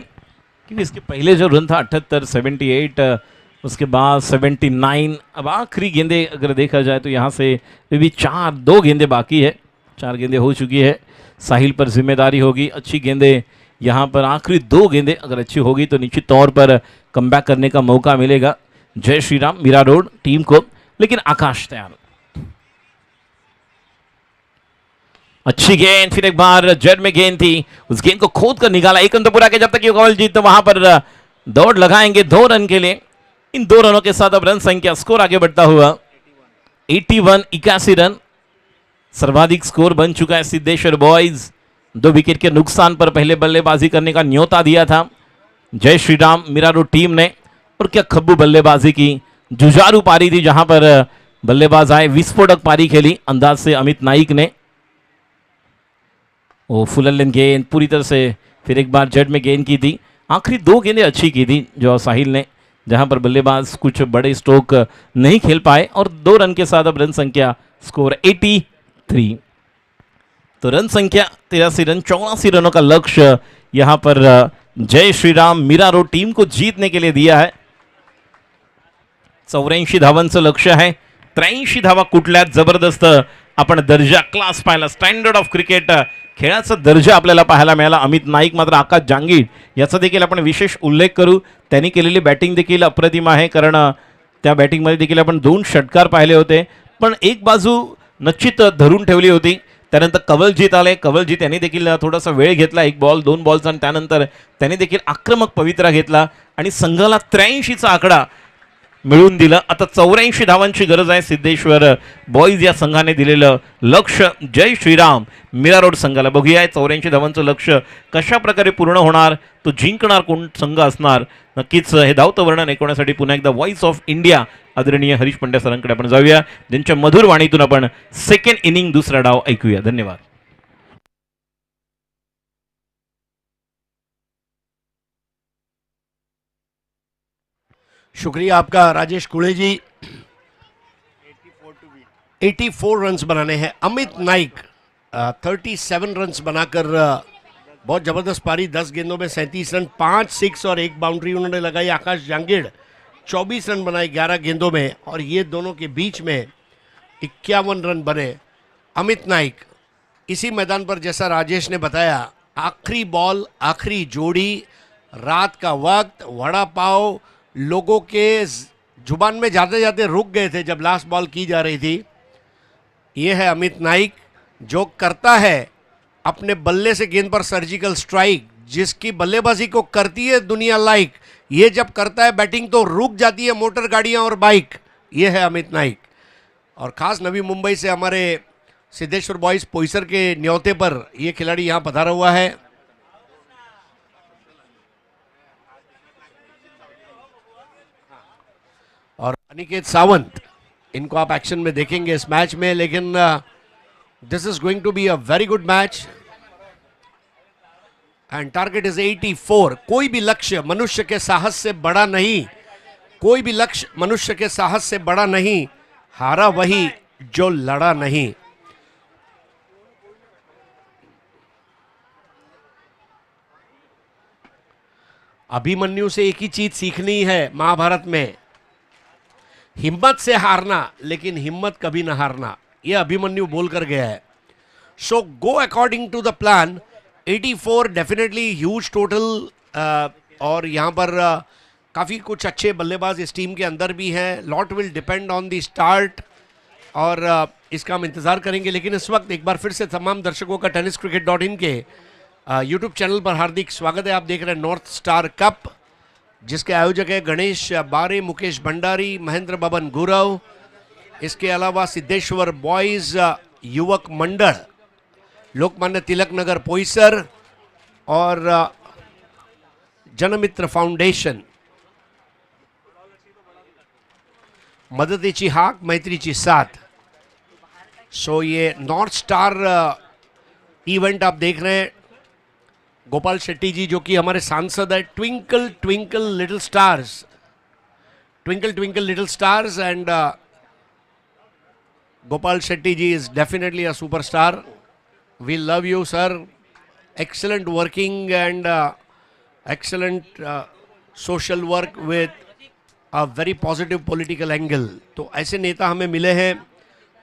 क्योंकि इसके पहले जो रन था 78, 78, उसके बाद 79। अब आखिरी गेंदे अगर देखा जाए तो यहाँ से भी 2 गेंदें बाकी है, 4 गेंदें हो चुकी है। साहिल पर जिम्मेदारी होगी, अच्छी गेंदें यहाँ पर, आखिरी 2 गेंदें अगर अच्छी होगी तो निश्चित तौर पर कमबैक करने का मौका मिलेगा जय श्री राम मीरा रोड टीम को। लेकिन आकाश तैयार, अच्छी गेंद, फिर एक बार जेड में गेंद थी, उस गेंद को खोद कर निकाला, 1 रन तो पूरा किया, जब तक ये कवलजीत तो वहां पर दौड़ लगाएंगे 2 रन के लिए। इन 2 रनों के साथ अब रन संख्या स्कोर आगे बढ़ता हुआ 81 रन, सर्वाधिक स्कोर बन चुका है सिद्धेश्वर बॉयज। 2 विकेट के नुकसान पर पहले बल्लेबाजी करने का न्योता दिया था जय श्री राम मीरा रोड टीम ने, और क्या खब्बू बल्लेबाजी की, जुझारू पारी थी जहां पर बल्लेबाज आए, विस्फोटक पारी खेली अंदाज से अमित नाइक ने। वो फुल लेंथ गेंद पूरी तरह से फिर एक बार जड़ में गेंद की थी। आखिरी दो गेंदें अच्छी की थी जो साहिल ने, जहां पर बल्लेबाज कुछ बड़े स्ट्रोक नहीं खेल पाए और 2 रन के साथ अब रन संख्या स्कोर 83। तो रन संख्या 83 रन, 84 रनों का लक्ष्य यहां पर जय श्री राम मीरा रोड टीम को जीतने के लिए दिया है। 84 धावांचं लक्ष्य आहे। 83 धावा कुठल्यात, जबरदस्त आपण दर्जा क्लास पाहिला, स्टँडर्ड ऑफ क्रिकेट खेळाचा दर्जा आपल्याला पाहायला मिळाला। अमित नाईक मात्र आकाश जांगीर याचा देखील आपण विशेष उल्लेख करू, त्यांनी केलेली बॅटिंग देखील अप्रतिम आहे, कारण त्या बॅटिंगमध्ये देखील आपण 2 षटकार पाहिले होते, पण एक बाजू निश्चित धरून ठेवली होती। त्यानंतर कवलजीत आले, कवलजीत यांनी देखील थोडासा वेळ घेतला, 1 बॉल 2 बॉल्स, आणि त्यानंतर त्यांनी देखील आक्रमक पवित्रा घेतला आणि संघाला 83चा आकडा मिळवून दिला। आता 84 धावांची गरज आहे सिद्धेश्वर बॉईज या संघाने दिलेलं लक्ष्य जय श्रीराम मीरा रोड संघाला। बघूया 84 धावांचं लक्ष्य कशा प्रकारे पूर्ण होणार, तो जिंकणार कोण संघ असणार। नक्कीच हे धावतं वर्णन ऐकवण्यासाठी पुन्हा एकदा व्हॉइस ऑफ इंडिया आदरणीय हरीश पंड्या सरांकडे आपण जाऊया, ज्यांच्या मधुर वाणीतून आपण सेकंड इनिंग दुसरा डाव ऐकूया। धन्यवाद। शुक्रिया आपका राजेश कुड़े जी। 84 रन्स बनाने हैं अमित नाइक, 37 रन्स बनाकर बहुत ज़बरदस्त पारी, 10 गेंदों में 37 रन, 5 6 और 1 बाउंड्री उन्होंने लगाई। आकाश जांगीर 24 रन बनाए 11 गेंदों में, और ये दोनों के बीच में 51 रन बने। अमित नाइक इसी मैदान पर, जैसा राजेश ने बताया, आखिरी बॉल, आखिरी जोड़ी, रात का वक्त, वड़ा पाव लोगों के जुबान में जाते जाते रुक गए थे जब लास्ट बॉल की जा रही थी। ये है अमित नाइक जो करता है अपने बल्ले से गेंद पर सर्जिकल स्ट्राइक, जिसकी बल्लेबाजी को करती है दुनिया लाइक। ये जब करता है बैटिंग तो रुक जाती है मोटर गाड़ियां और बाइक। ये है अमित नाइक। और ख़ास नवी मुंबई से हमारे सिद्धेश्वर बॉयज़ पोईसर के न्योते पर ये खिलाड़ी यहाँ पधारा हुआ है। और अनिकेत सावंत, इनको आप एक्शन में देखेंगे इस मैच में, लेकिन this is going to be a very good match and target is 84। कोई भी लक्ष्य मनुष्य के साहस से बड़ा नहीं, कोई भी लक्ष्य मनुष्य के साहस से बड़ा नहीं, हारा वही जो लड़ा नहीं। अभिमन्यु से एक ही चीज सीखनी है महाभारत में, हिम्मत से हारना, लेकिन हिम्मत कभी ना हारना। यह अभिमन्यु बोलकर गया है। So go according to the plan. 84 definitely huge total, और यहाँ पर काफ़ी कुछ अच्छे बल्लेबाज इस टीम के अंदर भी हैं। Lot will depend on the start, और इसका हम इंतज़ार करेंगे। लेकिन इस वक्त एक बार फिर से तमाम दर्शकों का tenniscricket.in के यूट्यूब चैनल पर हार्दिक स्वागत है। आप देख रहे हैं नॉर्थ स्टार कप, जिसके आयोजक है गणेश बारे, मुकेश भंडारी, महेंद्र बबन गुरव। इसके अलावा सिद्धेश्वर बॉयज़ युवक मंडल, लोकमान्य तिलक नगर पोईसर, और जनमित्र फाउंडेशन। मदतीची हाक, मैत्रीची साथ। सो ये नॉर्थ स्टार इवेंट आप देख रहे हैं। गोपाल शेट्टी जी जो कि हमारे सांसद है, twinkle twinkle little stars, twinkle twinkle little stars, and Gopal Shetty ji is definitely a superstar. We love you sir, excellent working and excellent social work with a very positive political angle. तो ऐसे नेता हमें मिले हैं।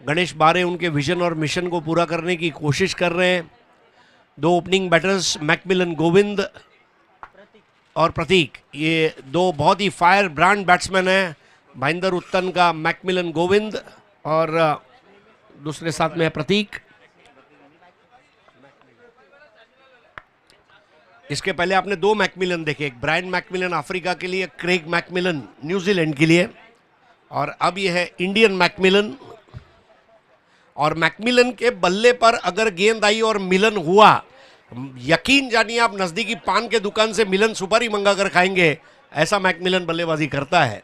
गणेश बारे उनके विजन और मिशन को पूरा करने की कोशिश कर रहे हैं। 2 ओपनिंग बैटर्स मैकमिलन गोविंद और प्रतीक, ये 2 बहुत ही फायर ब्रांड बैट्समैन हैं। महेंद्र उत्तन का मैकमिलन गोविंद, और दूसरे साथ में है प्रतीक। इसके पहले आपने 2 मैकमिलन देखे, एक ब्रायन मैकमिलन अफ्रीका के लिए, क्रेग मैकमिलन न्यूजीलैंड के लिए, और अब ये है इंडियन मैकमिलन। और मैकमिलन के बल्ले पर अगर गेंद आई और मिलन हुआ, यकीन जानिए आप नज़दीकी पान के दुकान से मिलन सुपारी मंगा कर खाएंगे, ऐसा मैकमिलन बल्लेबाजी करता है।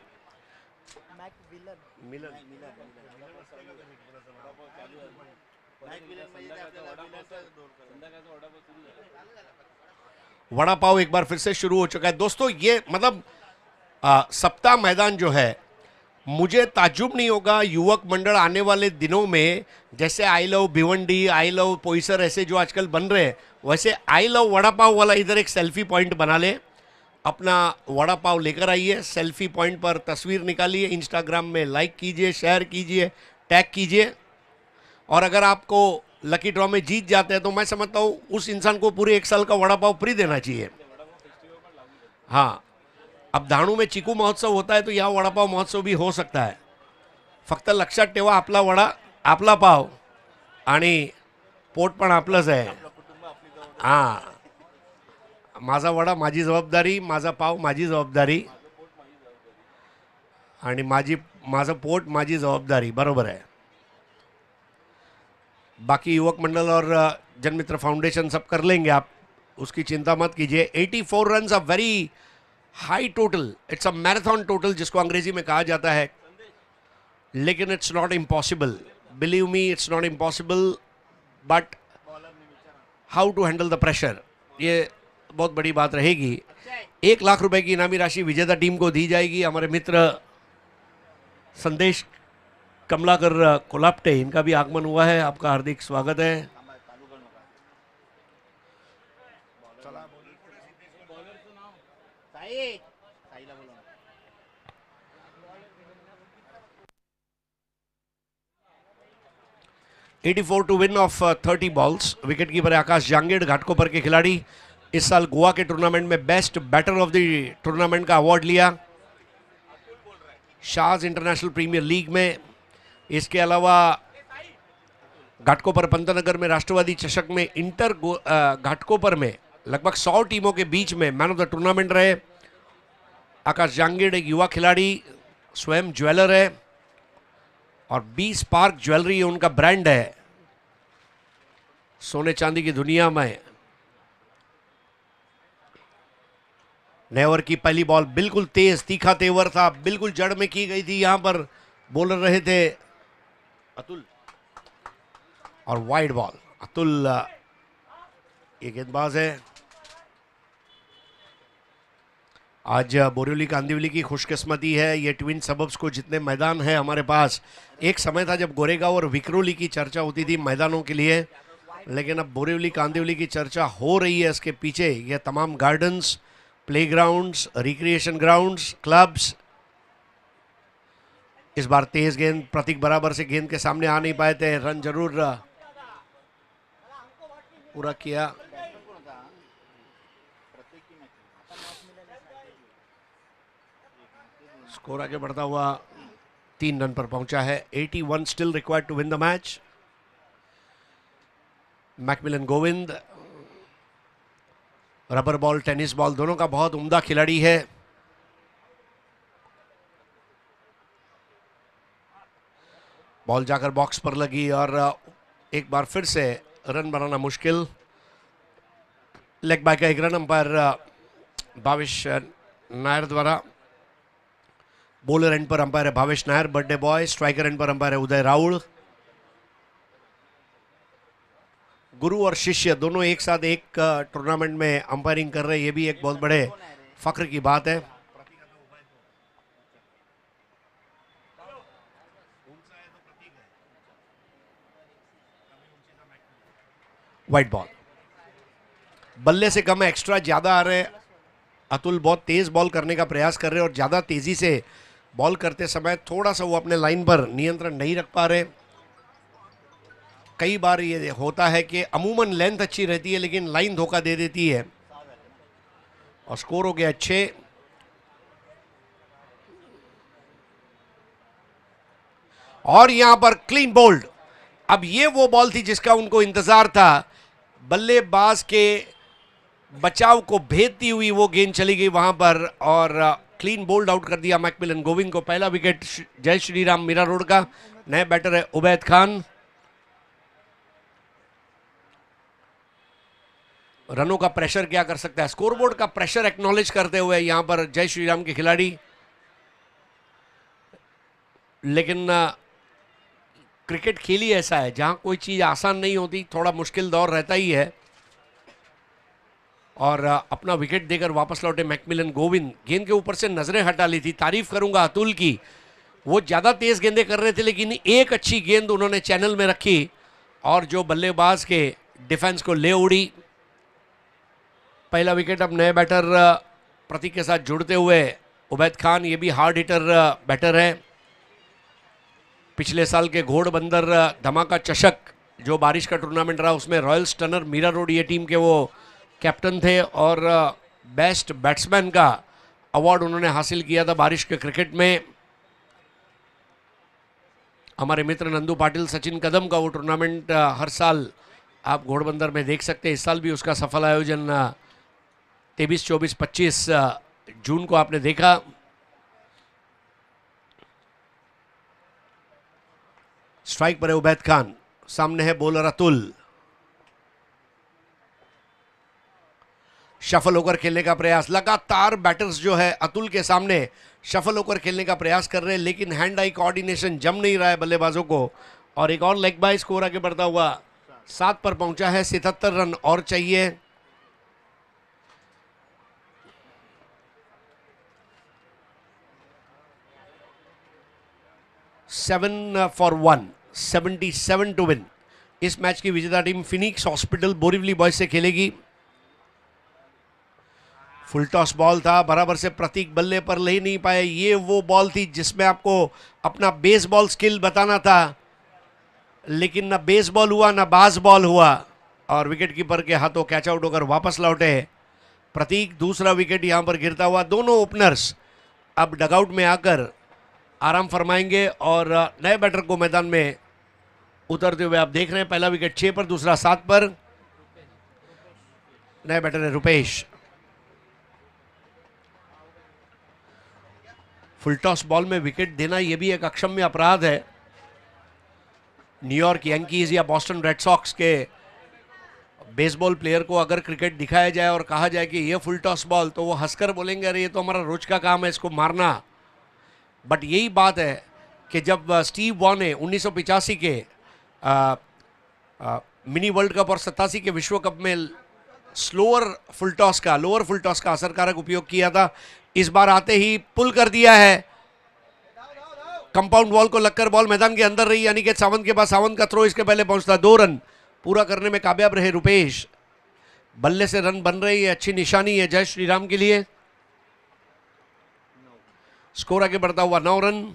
वड़ा पाव एक बार फिर से शुरू हो चुका है दोस्तों। ये मतलब सप्ताह मैदान जो है, मुझे ताज्जुब नहीं होगा युवक मंडल आने वाले दिनों में जैसे I love Bhiwandi, I love Poisar ऐसे जो आजकल बन रहे हैं, वैसे आई लव वड़ा पाव वाला इधर एक सेल्फी पॉइंट बना ले, अपना वड़ा पाव लेकर आइए, सेल्फी पॉइंट पर तस्वीर निकालिए, इंस्टाग्राम में लाइक कीजिए, शेयर कीजिए, टैग कीजिए। और अगर आपको लकी ड्रॉ में जीत जाते हैं तो मैं समझता हूँ उस इंसान को पूरे 1 साल का वड़ा पाव फ्री देना चाहिए। हाँ, अब धाणू में चिकू महोत्सव होता है तो यहाँ वड़ा पाव महोत्सव भी हो सकता है। फक्त लक्षात ठेवा, आपला वडा आपला पाव आणि पोट पण आपलंच आहे। हां, माझा वडा माझी जबाबदारी, माझा पाव माझी जबाबदारी आणि माझं पोट माझी जबाबदारी, बरोबर है। बाकी युवक मंडल और जनमित्र फाउंडेशन सब कर लेंगे, आप उसकी चिंता मत कीजिए। 84 runs, a very high total, it's a marathon total जिसको अंग्रेजी में कहा जाता है, लेकिन it's not impossible, believe me it's not impossible, but how to handle the pressure, ये बहुत बड़ी बात रहेगी। 1 लाख रुपए की इनामी राशि विजेता टीम को दी जाएगी। हमारे मित्र संदेश कमलाकर कोलाप्टे, इनका भी आगमन हुआ है, आपका हार्दिक स्वागत है। $84 to win off 30 balls. Wicket keeper Akash Jangid, Ghatkopar के खिलाड़ी, इस साल गोवा के टूर्नामेंट में best batter of the tournament का अवार्ड लिया, शाज इंटरनेशनल प्रीमियर लीग में। इसके अलावा घाटकोपर पंतनगर में राष्ट्रवादी चषक में इंटर घाटकोपर में लगभग 100 टीमों के बीच में मैन ऑफ द टूर्नामेंट रहे। आकाश जांगेड़ एक युवा खिलाड़ी, स्वयं ज्वेलर है और 20 पार्क ज्वेलरी उनका ब्रांड है सोने चांदी की दुनिया में। नेवर की पहली बॉल बिल्कुल तेज, तीखा तेवर था, बिल्कुल जड़ में की गई थी। यहां पर बॉलर रहे थे अतुल, और वाइड बॉल। अतुल ये गेंदबाज है। आज बोरिवली कांदिवली की खुशकिस्मती है, ये ट्विन सबब्स को जितने मैदान है हमारे पास। एक समय था जब गोरेगांव और विक्रोली की चर्चा होती थी मैदानों के लिए, लेकिन अब बोरिवली कांदिवली की चर्चा हो रही है। इसके पीछे ये तमाम gardens, playgrounds, recreation grounds, clubs. इस बार तेज गेंद, प्रतीक बराबर से गेंद के सामने आ नहीं पाए थे, रन जरूर पूरा किया। स्कोर आगे बढ़ता हुआ 3 रन पर पहुंचा है। 81 still required to win the match. McMillan Govind rubber ball, tennis ball दोनों का बहुत उम्दा खिलाड़ी है। बॉल जाकर बॉक्स पर लगी और एक बार फिर से रन बनाना मुश्किल। लेग बाय का एक रन अंपायर भावेश नायर द्वारा। बॉलर एंड पर अंपायर है Bhavesh Nair, birthday boy. Striker end पर अंपायर है उदय राउल। गुरु और शिष्य दोनों एक साथ एक टूर्नामेंट में अंपायरिंग कर रहे हैं, ये भी एक बहुत बड़े फख्र की बात है। वाइट बॉल, बल्ले से कम है, एक्स्ट्रा ज्यादा आ रहे हैं। अतुल बहुत तेज बॉल करने का प्रयास कर रहे हैं और ज्यादा तेजी से बॉल करते समय थोड़ा सा वो अपने लाइन पर नियंत्रण नहीं रख पा रहे। कई बार ये होता है कि अमूमन लेंथ अच्छी रहती है लेकिन लाइन धोखा दे देती है। और स्कोर हो गया 6। और यहां पर क्लीन बोल्ड। अब ये वो बॉल थी जिसका उनको इंतजार था। बल्लेबाज के बचाव को भेदती हुई वो गेंद चली गई वहां पर और क्लीन बोल्ड आउट कर दिया मैकमिलन गोविंद को। पहला विकेट जय श्री राम मीरा रोड का। नए बैटर है उबैद खान। रनों का प्रेशर क्या कर सकता है, स्कोरबोर्ड का प्रेशर एक्नॉलेज करते हुए यहां पर जय श्री राम के खिलाड़ी। लेकिन क्रिकेट खेल ही ऐसा है जहां कोई चीज आसान नहीं होती, थोड़ा मुश्किल दौर रहता ही है। और अपना विकेट देकर वापस लौटे मैकमिलन गोविंद, गेंद के ऊपर से नजरें हटा ली थी। तारीफ करूंगा अतुल की, वो ज्यादा तेज गेंदें कर रहे थे लेकिन एक अच्छी गेंद उन्होंने चैनल में रखी और जो बल्लेबाज के डिफेंस को ले उड़ी। पहला विकेट अब नए बैटर प्रतीक के साथ जुड़ते हुए उबैद खान, ये भी हार्ड हिटर बैटर है। पिछले साल के घोड़बंदर धमाका चषक जो बारिश का टूर्नामेंट रहा उसमें रॉयल स्टनर मीरा रोड ये टीम के वो कैप्टन थे और बेस्ट बैट्समैन का अवार्ड उन्होंने हासिल किया था बारिश के क्रिकेट में। हमारे मित्र नंदू पाटिल, सचिन कदम का वो टूर्नामेंट हर साल आप घोड़बंदर में देख सकते हैं। इस साल भी उसका सफल आयोजन 23, 24, 25 जून को आपने देखा। स्ट्राइक पर है उबैद खान, सामने है बॉलर अतुल। शफल होकर खेलने का प्रयास, लगातार बैटर्स जो है अतुल के सामने शफल होकर खेलने का प्रयास कर रहे हैं लेकिन हैंड आई कोऑर्डिनेशन जम नहीं रहा है बल्लेबाजों को। और एक और लेग बाय, स्कोर आगे बढ़ता हुआ 7 पर पहुंचा है। 77 रन और चाहिए। Seven for 1, 77 to win. इस मैच की विजेता team Phoenix hospital Borivali boys से खेलेगी। फुल टॉस बॉल था, बराबर से प्रतीक बल्ले पर ले नहीं पाए। ये वो बॉल थी जिसमें आपको अपना बेसबॉल स्किल बताना था लेकिन ना बेसबॉल हुआ ना बाज बॉल हुआ और विकेट कीपर के हाथों कैच आउट होकर वापस लौटे प्रतीक। दूसरा विकेट यहां पर गिरता हुआ। दोनों ओपनर्स अब डगआउट में आकर आराम फरमाएंगे और नए बैटर को मैदान में उतरते हुए आप देख रहे हैं। पहला विकेट 6 पर, दूसरा 7 पर। नए बैटर है रुपेश। फुल टॉस बॉल में विकेट देना यह भी एक अक्षम्य अपराध है। न्यूयॉर्क यांकीज या बॉस्टन रेड सॉक्स के बेसबॉल प्लेयर को अगर क्रिकेट दिखाया जाए और कहा जाए कि ये फुल टॉस बॉल, तो वो हंसकर बोलेंगे अरे ये तो हमारा रोज का काम है इसको मारना। बट यही बात है कि जब स्टीव वॉ ने 1985 के मिनी वर्ल्ड कप और 87 के विश्व कप में लोअर फुल टॉस का असरकारक उपयोग किया था, इस बार आते ही पुल कर दिया है। कंपाउंड वॉल को लगकर बॉल मैदान के अंदर रही, यानी कि सावंत के पास, सावंत का थ्रो इसके पहले पहुंचता। 2 रन पूरा करने में कामयाब रहे रुपेश। बल्ले से रन बन रही है, अच्छी निशानी है जय श्री राम के लिए। स्कोर आगे बढ़ता हुआ 9 run,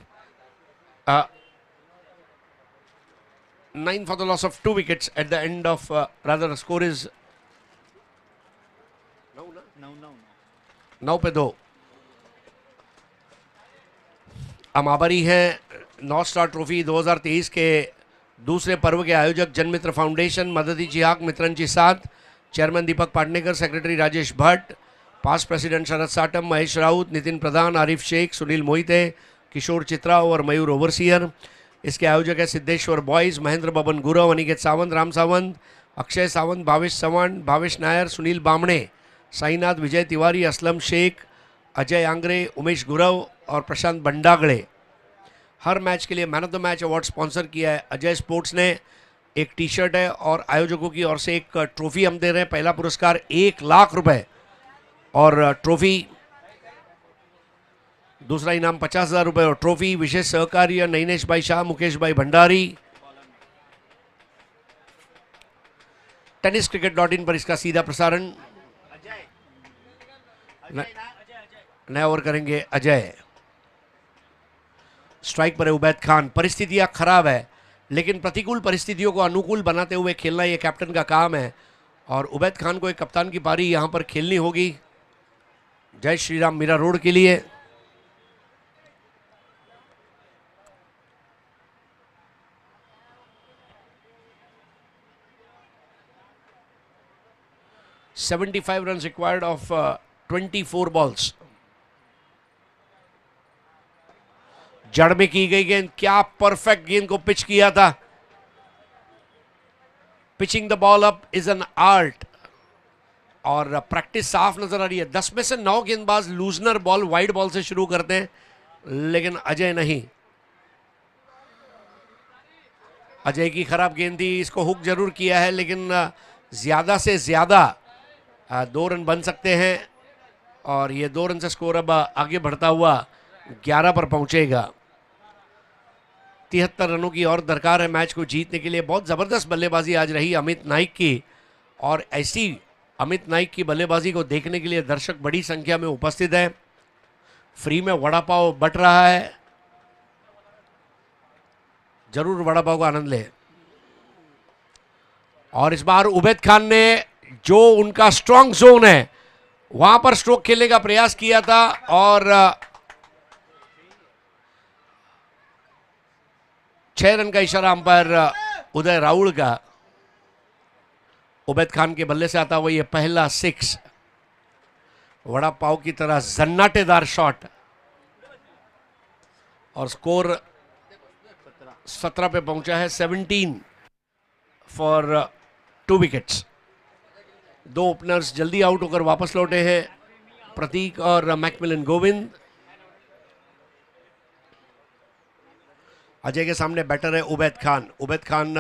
9 for the loss of 2 wickets at the end of rather the score is 9 पे 2। अमाबरी हैं नॉर्थ स्टार ट्रॉफी 2023 के दूसरे पर्व के आयोजक जनमित्र फाउंडेशन, मददी जिहाक मित्रंची साथ, chairman Deepak Patnekar, secretary Rajesh Bhatt, past president Sharad Satam, Mahesh Raut, Nitin Pradhan, Arif Shaikh, Sunil Mohite, Kishore Chitra और मयूर ओवरसियर। इसके आयोजक है सिद्धेश्वर बॉयज, महेंद्र बबन गुरव, अनिकेत सावंत, राम सावंत, अक्षय सावंत, भावेश चव्हाण, भावेश नायर, सुनील बामणे, साईनाथ, विजय तिवारी, असलम शेख, अजय आंग्रे, उमेश गुरव और प्रशांत बंडागड़े। हर मैच के लिए man of the match award sponsor किया है अजय स्पोर्ट्स ने। एक टी शर्ट है और आयोजकों की ओर से एक ट्रॉफी हम दे रहे हैं। पहला पुरस्कार 1 लाख रुपए और ट्रॉफी, दूसरा इनाम 50,000 रुपए और ट्रॉफी। विशेष सहकार्य नैनेश भाई शाह, मुकेश भाई भंडारी। tenniscricket.in पर इसका सीधा प्रसारण। नया ओवर करेंगे अजय। स्ट्राइक पर है उबैद खान। परिस्थितियां खराब है लेकिन प्रतिकूल परिस्थितियों को अनुकूल बनाते हुए खेलना यह कैप्टन का काम है और उबैद खान को एक कप्तान की पारी यहां पर खेलनी होगी जय श्री राम मीरा रोड के लिए। $75 runs required of 24 balls। जड़ में की गई गेंद, क्या परफेक्ट गेंद को पिच किया था। Pitching the ball up is an art. और प्रैक्टिस साफ नजर आ रही है। 10 में से 9 गेंदबाज लूजनर बॉल, वाइड बॉल से शुरू करते हैं, लेकिन अजय नहीं। अजय की खराब गेंद थी, इसको हुक जरूर किया है, लेकिन ज्यादा से ज्यादा 2 रन बन सकते हैं और ये 2 रन से स्कोर अब आगे बढ़ता हुआ 11 पर पहुंचेगा। 73 रनों की और दरकार है मैच को जीतने के लिए। बहुत जबरदस्त बल्लेबाजी आज रही अमित नाइक की, और ऐसी अमित नाइक की बल्लेबाजी को देखने के लिए दर्शक बड़ी संख्या में उपस्थित है। फ्री में वड़ा पाव बट रहा है, जरूर वड़ा पाव का आनंद ले। और इस बार उबैद खान ने जो उनका स्ट्रॉन्ग जोन है वहां पर स्ट्रोक खेलने का प्रयास किया था, और 6 रन का इशारा अंपायर उदय राउल का। उबैद खान के बल्ले से आता हुआ ये पहला 6, वड़ा पाव की तरह जन्नाटेदार शॉट, और स्कोर 17 पे पहुंचा है। 17 फॉर 2 विकेट्स। 2 ओपनर्स जल्दी आउट होकर वापस लौटे हैं, प्रतीक और मैकमिलन गोविंद। अजय के सामने बैटर है उबैद खान। उबैद खान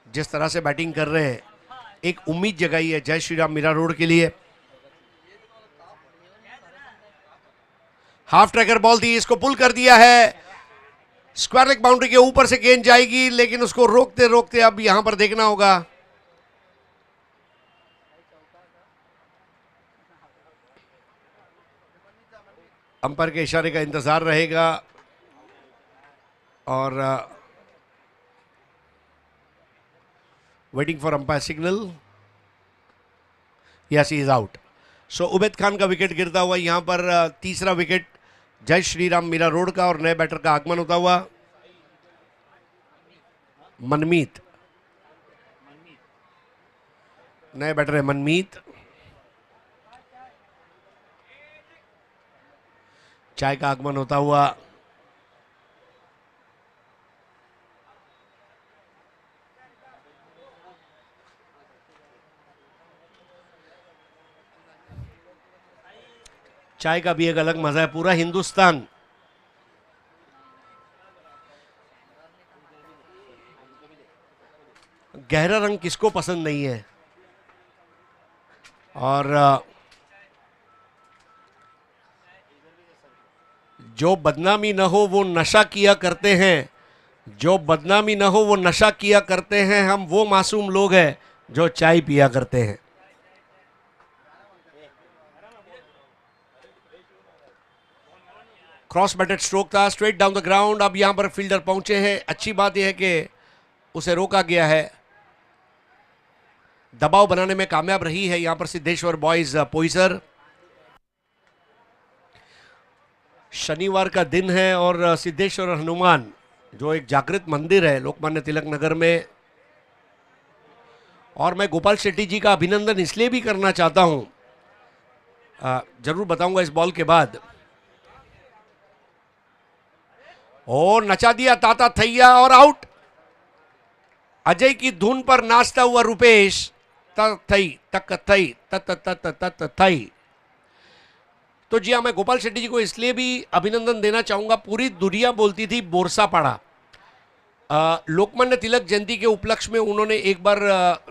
जिस तरह से बैटिंग कर रहे हैं, एक उम्मीद जगाई है जय श्री राम मीरा रोड के लिए। हाफ ट्रैकर बॉल थी, इसको पुल कर दिया है। स्क्वायर लेग बाउंड्री के ऊपर से गेंद जाएगी, लेकिन उसको रोकते रोकते अब यहां पर देखना होगा। अंपायर के इशारे का इंतजार रहेगा, और waiting for umpire signal. Yes, he is out. So Ubaid Khan का विकेट गिरता हुआ यहां पर तीसरा विकेट जय श्री राम मीरा रोड का, और नए बैटर का आगमन होता हुआ मनमीत। नए बैटर है मनमीत। चाय का आगमन होता हुआ चाय का भी एक अलग मजा है। पूरा हिंदुस्तान गहरा रंग किसको पसंद नहीं है, और जो बदनामी न हो वो नशा किया करते हैं, जो बदनामी न हो वो नशा किया करते हैं। हम वो मासूम लोग हैं जो चाय पिया करते हैं। क्रॉस बैटेड स्ट्रोक था, स्ट्रेट डाउन द ग्राउंड। अब यहां पर फील्डर पहुंचे हैं। अच्छी बात यह है कि उसे रोका गया है। दबाव बनाने में कामयाब रही है यहां पर सिद्धेश्वर बॉयज पोइसर। शनिवार का दिन है और सिद्धेश्वर हनुमान जो एक जागृत मंदिर है लोकमान्य तिलक नगर में, और मैं गोपाल शेट्टी जी का अभिनंदन इसलिए भी करना चाहता हूं, जरूर बताऊंगा इस बॉल के बाद। ओ, नचा दिया ताता थैया और आउट। अजय की धुन पर नाचता हुआ रुपेश थई तक थई तत थई। तो जी हाँ, मैं गोपाल शेट्टी जी को इसलिए भी अभिनंदन देना चाहूंगा। पूरी दुनिया बोलती थी बोरसा पाड़ा। लोकमान्य तिलक जयंती के उपलक्ष्य में उन्होंने एक बार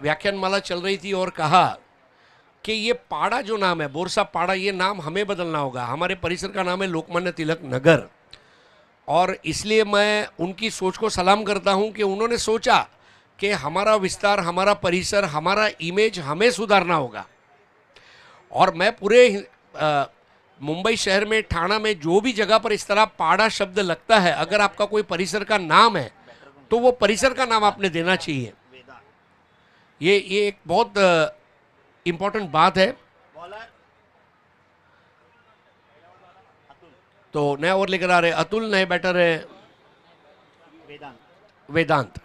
व्याख्यानमाला चल रही थी और कहा कि ये पाड़ा जो नाम है बोरसा पाड़ा, ये नाम हमें बदलना होगा। हमारे परिसर का नाम है लोकमान्य तिलक नगर, और इसलिए मैं उनकी सोच को सलाम करता हूं कि उन्होंने सोचा कि हमारा विस्तार, हमारा परिसर, हमारा इमेज हमें सुधारना होगा। और मैं पूरे मुंबई शहर में, ठाणा में, जो भी जगह पर इस तरह पाड़ा शब्द लगता है, अगर आपका कोई परिसर का नाम है तो वो परिसर का नाम आपने देना चाहिए। ये एक बहुत इंपॉर्टेंट बात है। तो नया ओवर लेकर आ रहे अतुल, नए बैटर है वेदांत।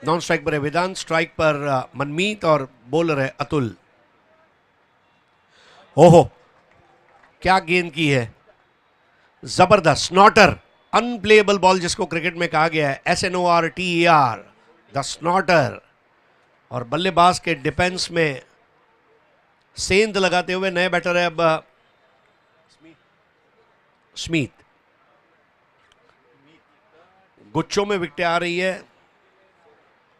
नॉन स्ट्राइक पर है वेदांत, स्ट्राइक पर मनमीत, और बॉलर है अतुल। ओहो, क्या गेंद की है, जबरदस्त नॉटर। अनप्लेएबल बॉल जिसको क्रिकेट में कहा गया है, SNORTER, द स्नॉटर। और बल्लेबाज के डिफेंस में सेंध लगाते हुए नए बैटर है अब स्मिथ। गुच्छों में विकेटें आ रही है,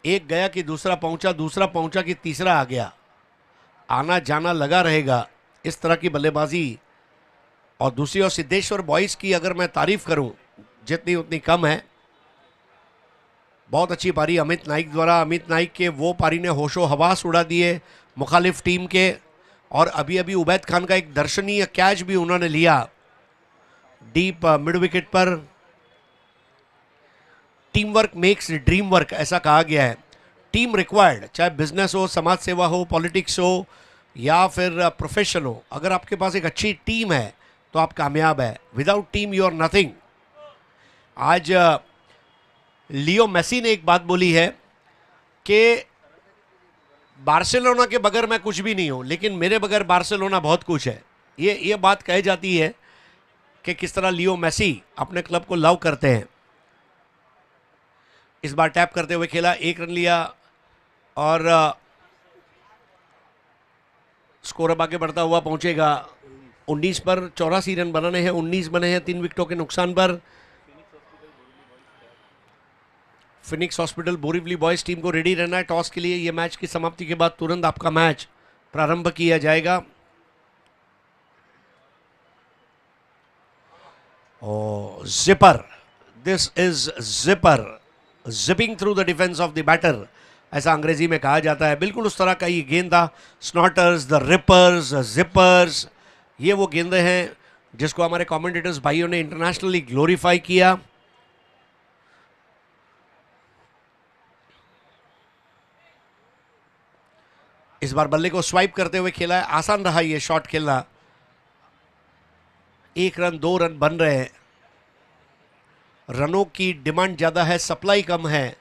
एक गया कि दूसरा पहुंचा, दूसरा पहुंचा कि तीसरा आ गया, आना जाना लगा रहेगा इस तरह की बल्लेबाजी। और दूसरी ओर सिद्धेश्वर बॉयज की अगर मैं तारीफ करूं जितनी उतनी कम है। बहुत अच्छी पारी अमित नाइक द्वारा। अमित नाइक के वो पारी ने होशो हवास उड़ा दिए मुखालिफ टीम के। और अभी अभी उबैद खान का एक दर्शनीय कैच भी उन्होंने लिया डीप मिड विकेट पर। Team work makes dream work ऐसा कहा गया है। टीम रिक्वायर्ड, चाहे बिजनेस हो, समाज सेवा हो, पॉलिटिक्स हो या फिर प्रोफेशन हो, अगर आपके पास एक अच्छी टीम है तो आप कामयाब है। Without team you are nothing. आज लियो मेसी ने एक बात बोली है कि बार्सिलोना के बगैर मैं कुछ भी नहीं हूं, लेकिन मेरे बगैर बार्सिलोना बहुत कुछ है। ये बात कही जाती है कि किस तरह लियो मेसी अपने क्लब को लव करते हैं। इस बार टैप करते हुए खेला, 1 रन लिया और स्कोर अब आगे बढ़ता हुआ पहुंचेगा 19 पर। 84 रन बनाने हैं, 19 बने हैं 3 विकेटों के नुकसान पर। Phoenix hospital Borivali boys team को रेडी रहना है टॉस के लिए। यह मैच की समाप्ति के बाद तुरंत आपका मैच प्रारंभ किया जाएगा। और zipper, this is zipper, zipping through the defence of the batter, ऐसा अंग्रेजी में कहा जाता है। बिल्कुल उस तरह का ये गेंद था। स्नॉटर्स, द रिपर्स, जिपर्स, ये वो गेंदे हैं जिसको हमारे कमेंटेटर्स भाइयों ने इंटरनेशनली ग्लोरीफाई किया। इस बार बल्ले को स्वाइप करते हुए खेला है, आसान रहा ये शॉट खेलना। 1 रन 2 रन बन रहे हैं। रनों की डिमांड ज्यादा है, सप्लाई कम है।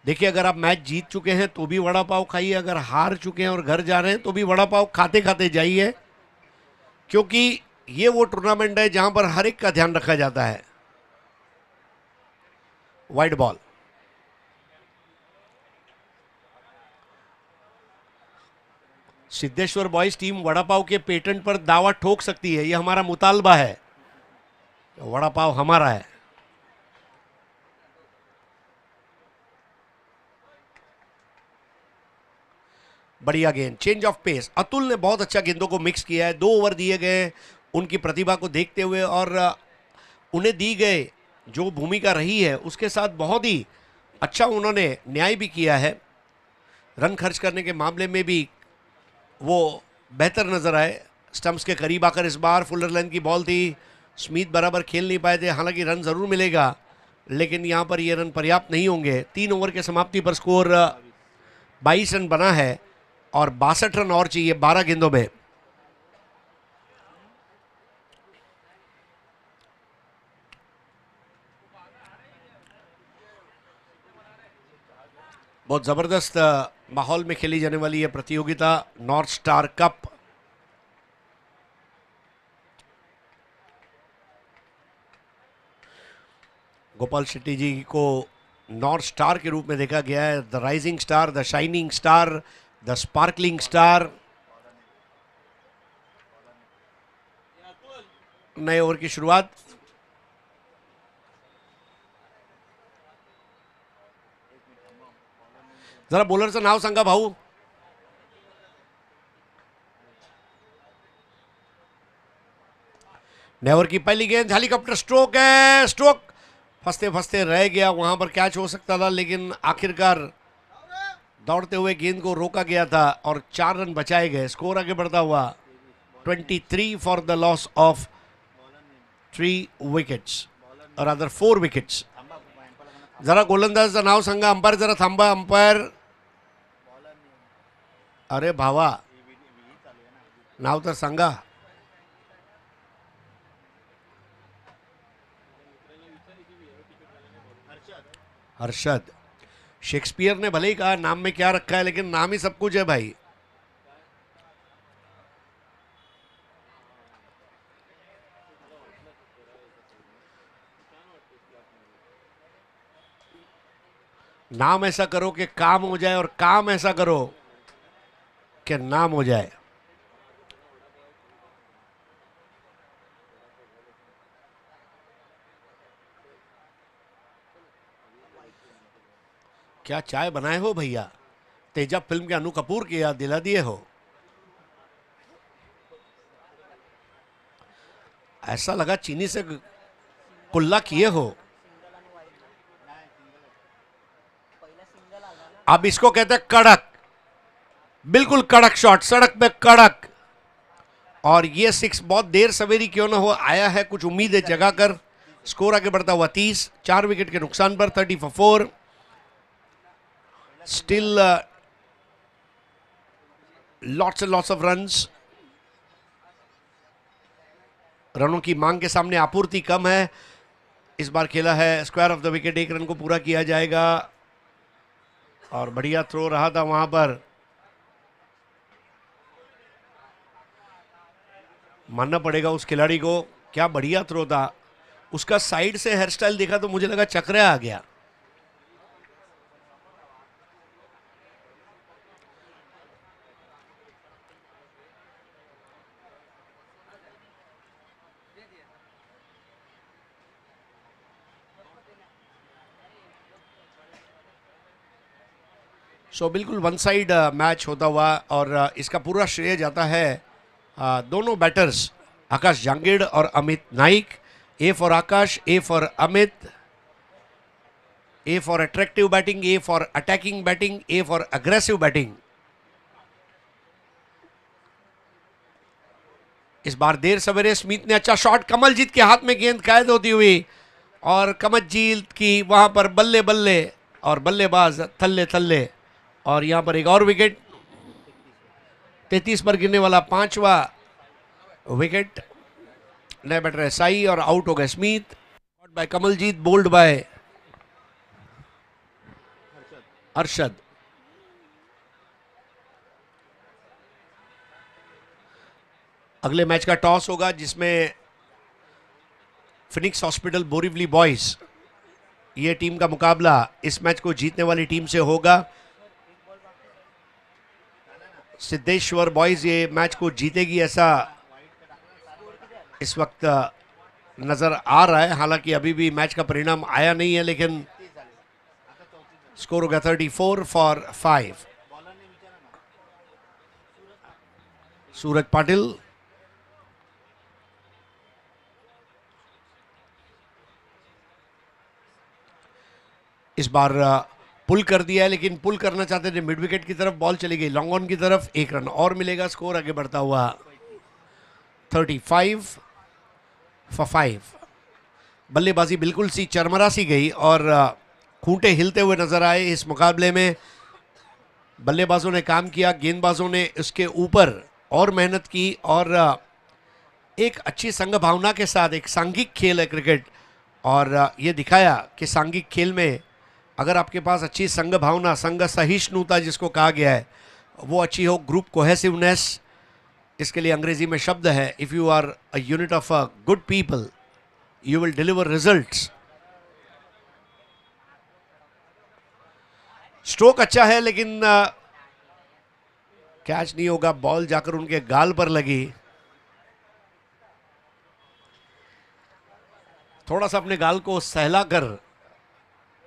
देखिए, अगर आप मैच जीत चुके हैं तो भी वड़ा पाव खाइए, अगर हार चुके हैं और घर जा रहे हैं तो भी वड़ा पाव खाते खाते जाइए, क्योंकि ये वो टूर्नामेंट है जहां पर हर एक का ध्यान रखा जाता है। Wide ball, Siddheshwar boys team vada pav के पेटेंट पर दावा ठोक सकती है, यह हमारा मुतालबा है। वड़ा पाव हमारा है। बढ़िया गेंद, चेंज ऑफ पेस। अतुल ने बहुत अच्छा गेंदों को मिक्स किया है। 2 ओवर दिए गए उनकी प्रतिभा को देखते हुए और उन्हें दी गए जो भूमिका रही है उसके साथ बहुत ही अच्छा उन्होंने न्याय भी किया है। रन खर्च करने के मामले में भी वो बेहतर नजर आए। स्टंप्स के करीब आकर इस बार फुलर लेंथ की बॉल थी, स्मिथ बराबर खेल नहीं पाए थे। हालांकि रन जरूर मिलेगा, लेकिन यहां पर ये रन पर्याप्त नहीं होंगे। 3 ओवर के समाप्ति पर स्कोर 22 रन बना है और 62 रन और चाहिए 12 गेंदों में। बहुत जबरदस्त माहौल में खेली जाने वाली यह प्रतियोगिता north star cup. Gopal Shetty ji को नॉर्थ स्टार के रूप में देखा गया है। The rising star, the shining star, the sparkling star. नए ओवर की शुरुआत, जरा बॉलरचं नाव सांगा भाऊ। नेवर की पहली गेंद, हेलीकॉप्टर स्ट्रोक है, स्ट्रोक फंसते फंसते रह गया। वहां पर कैच हो सकता था, लेकिन आखिरकार दौड़ते हुए गेंद को रोका गया था और 4 रन बचाए गए। स्कोर आगे बढ़ता हुआ 23 for the loss of 3 wickets और अदर 4 विकेट्स। जरा गोलंदाजाचं नाव सांगा। अंपायर जरा थांबा, अंपायर। अरे भावा, नाव तर सांगा। हर्षद। शेक्सपियर ने भले ही कहा नाम में क्या रखा है, लेकिन नाम ही सब कुछ है भाई। नाम ऐसा करो कि काम हो जाए और काम ऐसा करो कि नाम हो जाए। क्या चाय बनाए हो भैया? तेजा फिल्म के अनु कपूर की याद दिला दिए हो। ऐसा लगा चीनी से कुल्ला किए हो। अब इसको कहते हैं कड़क, बिल्कुल कड़क शॉट, सड़क पे कड़क। और ये सिक्स बहुत देर सवेरी क्यों ना हो, आया है कुछ उम्मीद है जगा कर। स्कोर आगे बढ़ता हुआ 30, 4 विकेट के नुकसान पर 30 for 4। Still lots and lots of runs. रनों की मांग के सामने आपूर्ति कम है। इस बार खेला है square of the wicket, 1 run को पूरा किया जाएगा। और बढ़िया थ्रो रहा था वहां पर, मानना पड़ेगा उस खिलाड़ी को, क्या बढ़िया थ्रो था उसका। साइड से हेयर स्टाइल देखा तो मुझे लगा चक्रा आ गया। सो बिल्कुल वन साइड मैच होता हुआ, और इसका पूरा श्रेय जाता है दोनों बैटर्स आकाश जांगीड़ और Amit Naik. A for Akash, A for Amit, A for attractive batting, A for attacking batting, A for aggressive batting. इस बार देर सवेरे स्मिथ ने अच्छा शॉट, कमलजीत के हाथ में गेंद कैद होती हुई, और कमलजीत की वहां पर बल्ले बल्ले, और बल्लेबाज थल्ले थल्ले। और यहां पर एक और विकेट, 33 पर गिरने वाला 5वां विकेट। नए बैटर है साई, और आउट हो गए Smith. By Kamaljeet, bowled by Arshad. अगले मैच का टॉस होगा जिसमें फिनिक्स हॉस्पिटल बोरिवली बॉयज, ये टीम का मुकाबला इस मैच को जीतने वाली टीम से होगा। सिद्धेश्वर बॉयज ये मैच को जीतेगी ऐसा इस वक्त नजर आ रहा है, हालांकि अभी भी मैच का परिणाम आया नहीं है, लेकिन स्कोर हो गया 34 for 5। सूरज पाटिल, इस बार पुल कर दिया है, लेकिन पुल करना चाहते थे मिड विकेट की तरफ, बॉल चली गई लॉन्ग ऑन की तरफ। 1 रन और मिलेगा, स्कोर आगे बढ़ता हुआ 35 for 5। बल्लेबाजी बिल्कुल सी चरमरा सी गई, और खूंटे हिलते हुए नजर आए इस मुकाबले में। बल्लेबाजों ने काम किया, गेंदबाजों ने उसके ऊपर और मेहनत की, और एक अच्छी संघ भावना के साथ, एक सांघिक खेल है क्रिकेट, और ये दिखाया कि सांघिक खेल में अगर आपके पास अच्छी संघ भावना, संघ सहिष्णुता जिसको कहा गया है, वो अच्छी हो, ग्रुप कोहेसिवनेस, इसके लिए अंग्रेजी में शब्द है, if you are a unit of a good people you will deliver results. Stroke अच्छा है, लेकिन कैच नहीं होगा, बॉल जाकर उनके गाल पर लगी। थोड़ा सा अपने गाल को सहला कर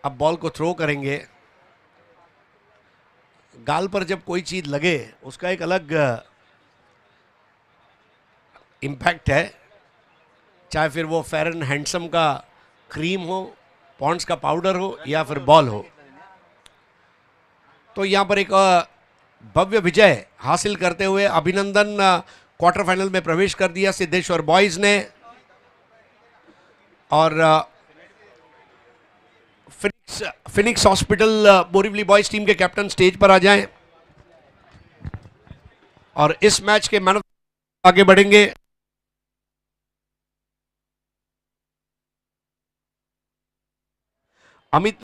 अब बॉल को थ्रो करेंगे। गाल पर जब कोई चीज लगे उसका एक अलग इम्पैक्ट है, चाहे फिर वो फेयर एंड हैंडसम का क्रीम हो, पॉन्ड्स का पाउडर हो, या फिर बॉल हो। तो यहां पर एक भव्य विजय हासिल करते हुए अभिनंदन क्वार्टर फाइनल में प्रवेश कर दिया सिद्धेश्वर बॉयज ने। और Phoenix hospital Borivali boys team के कैप्टन स्टेज पर आ जाएं, और इस मैच के मैन ऑफ आगे बढ़ेंगे। अमित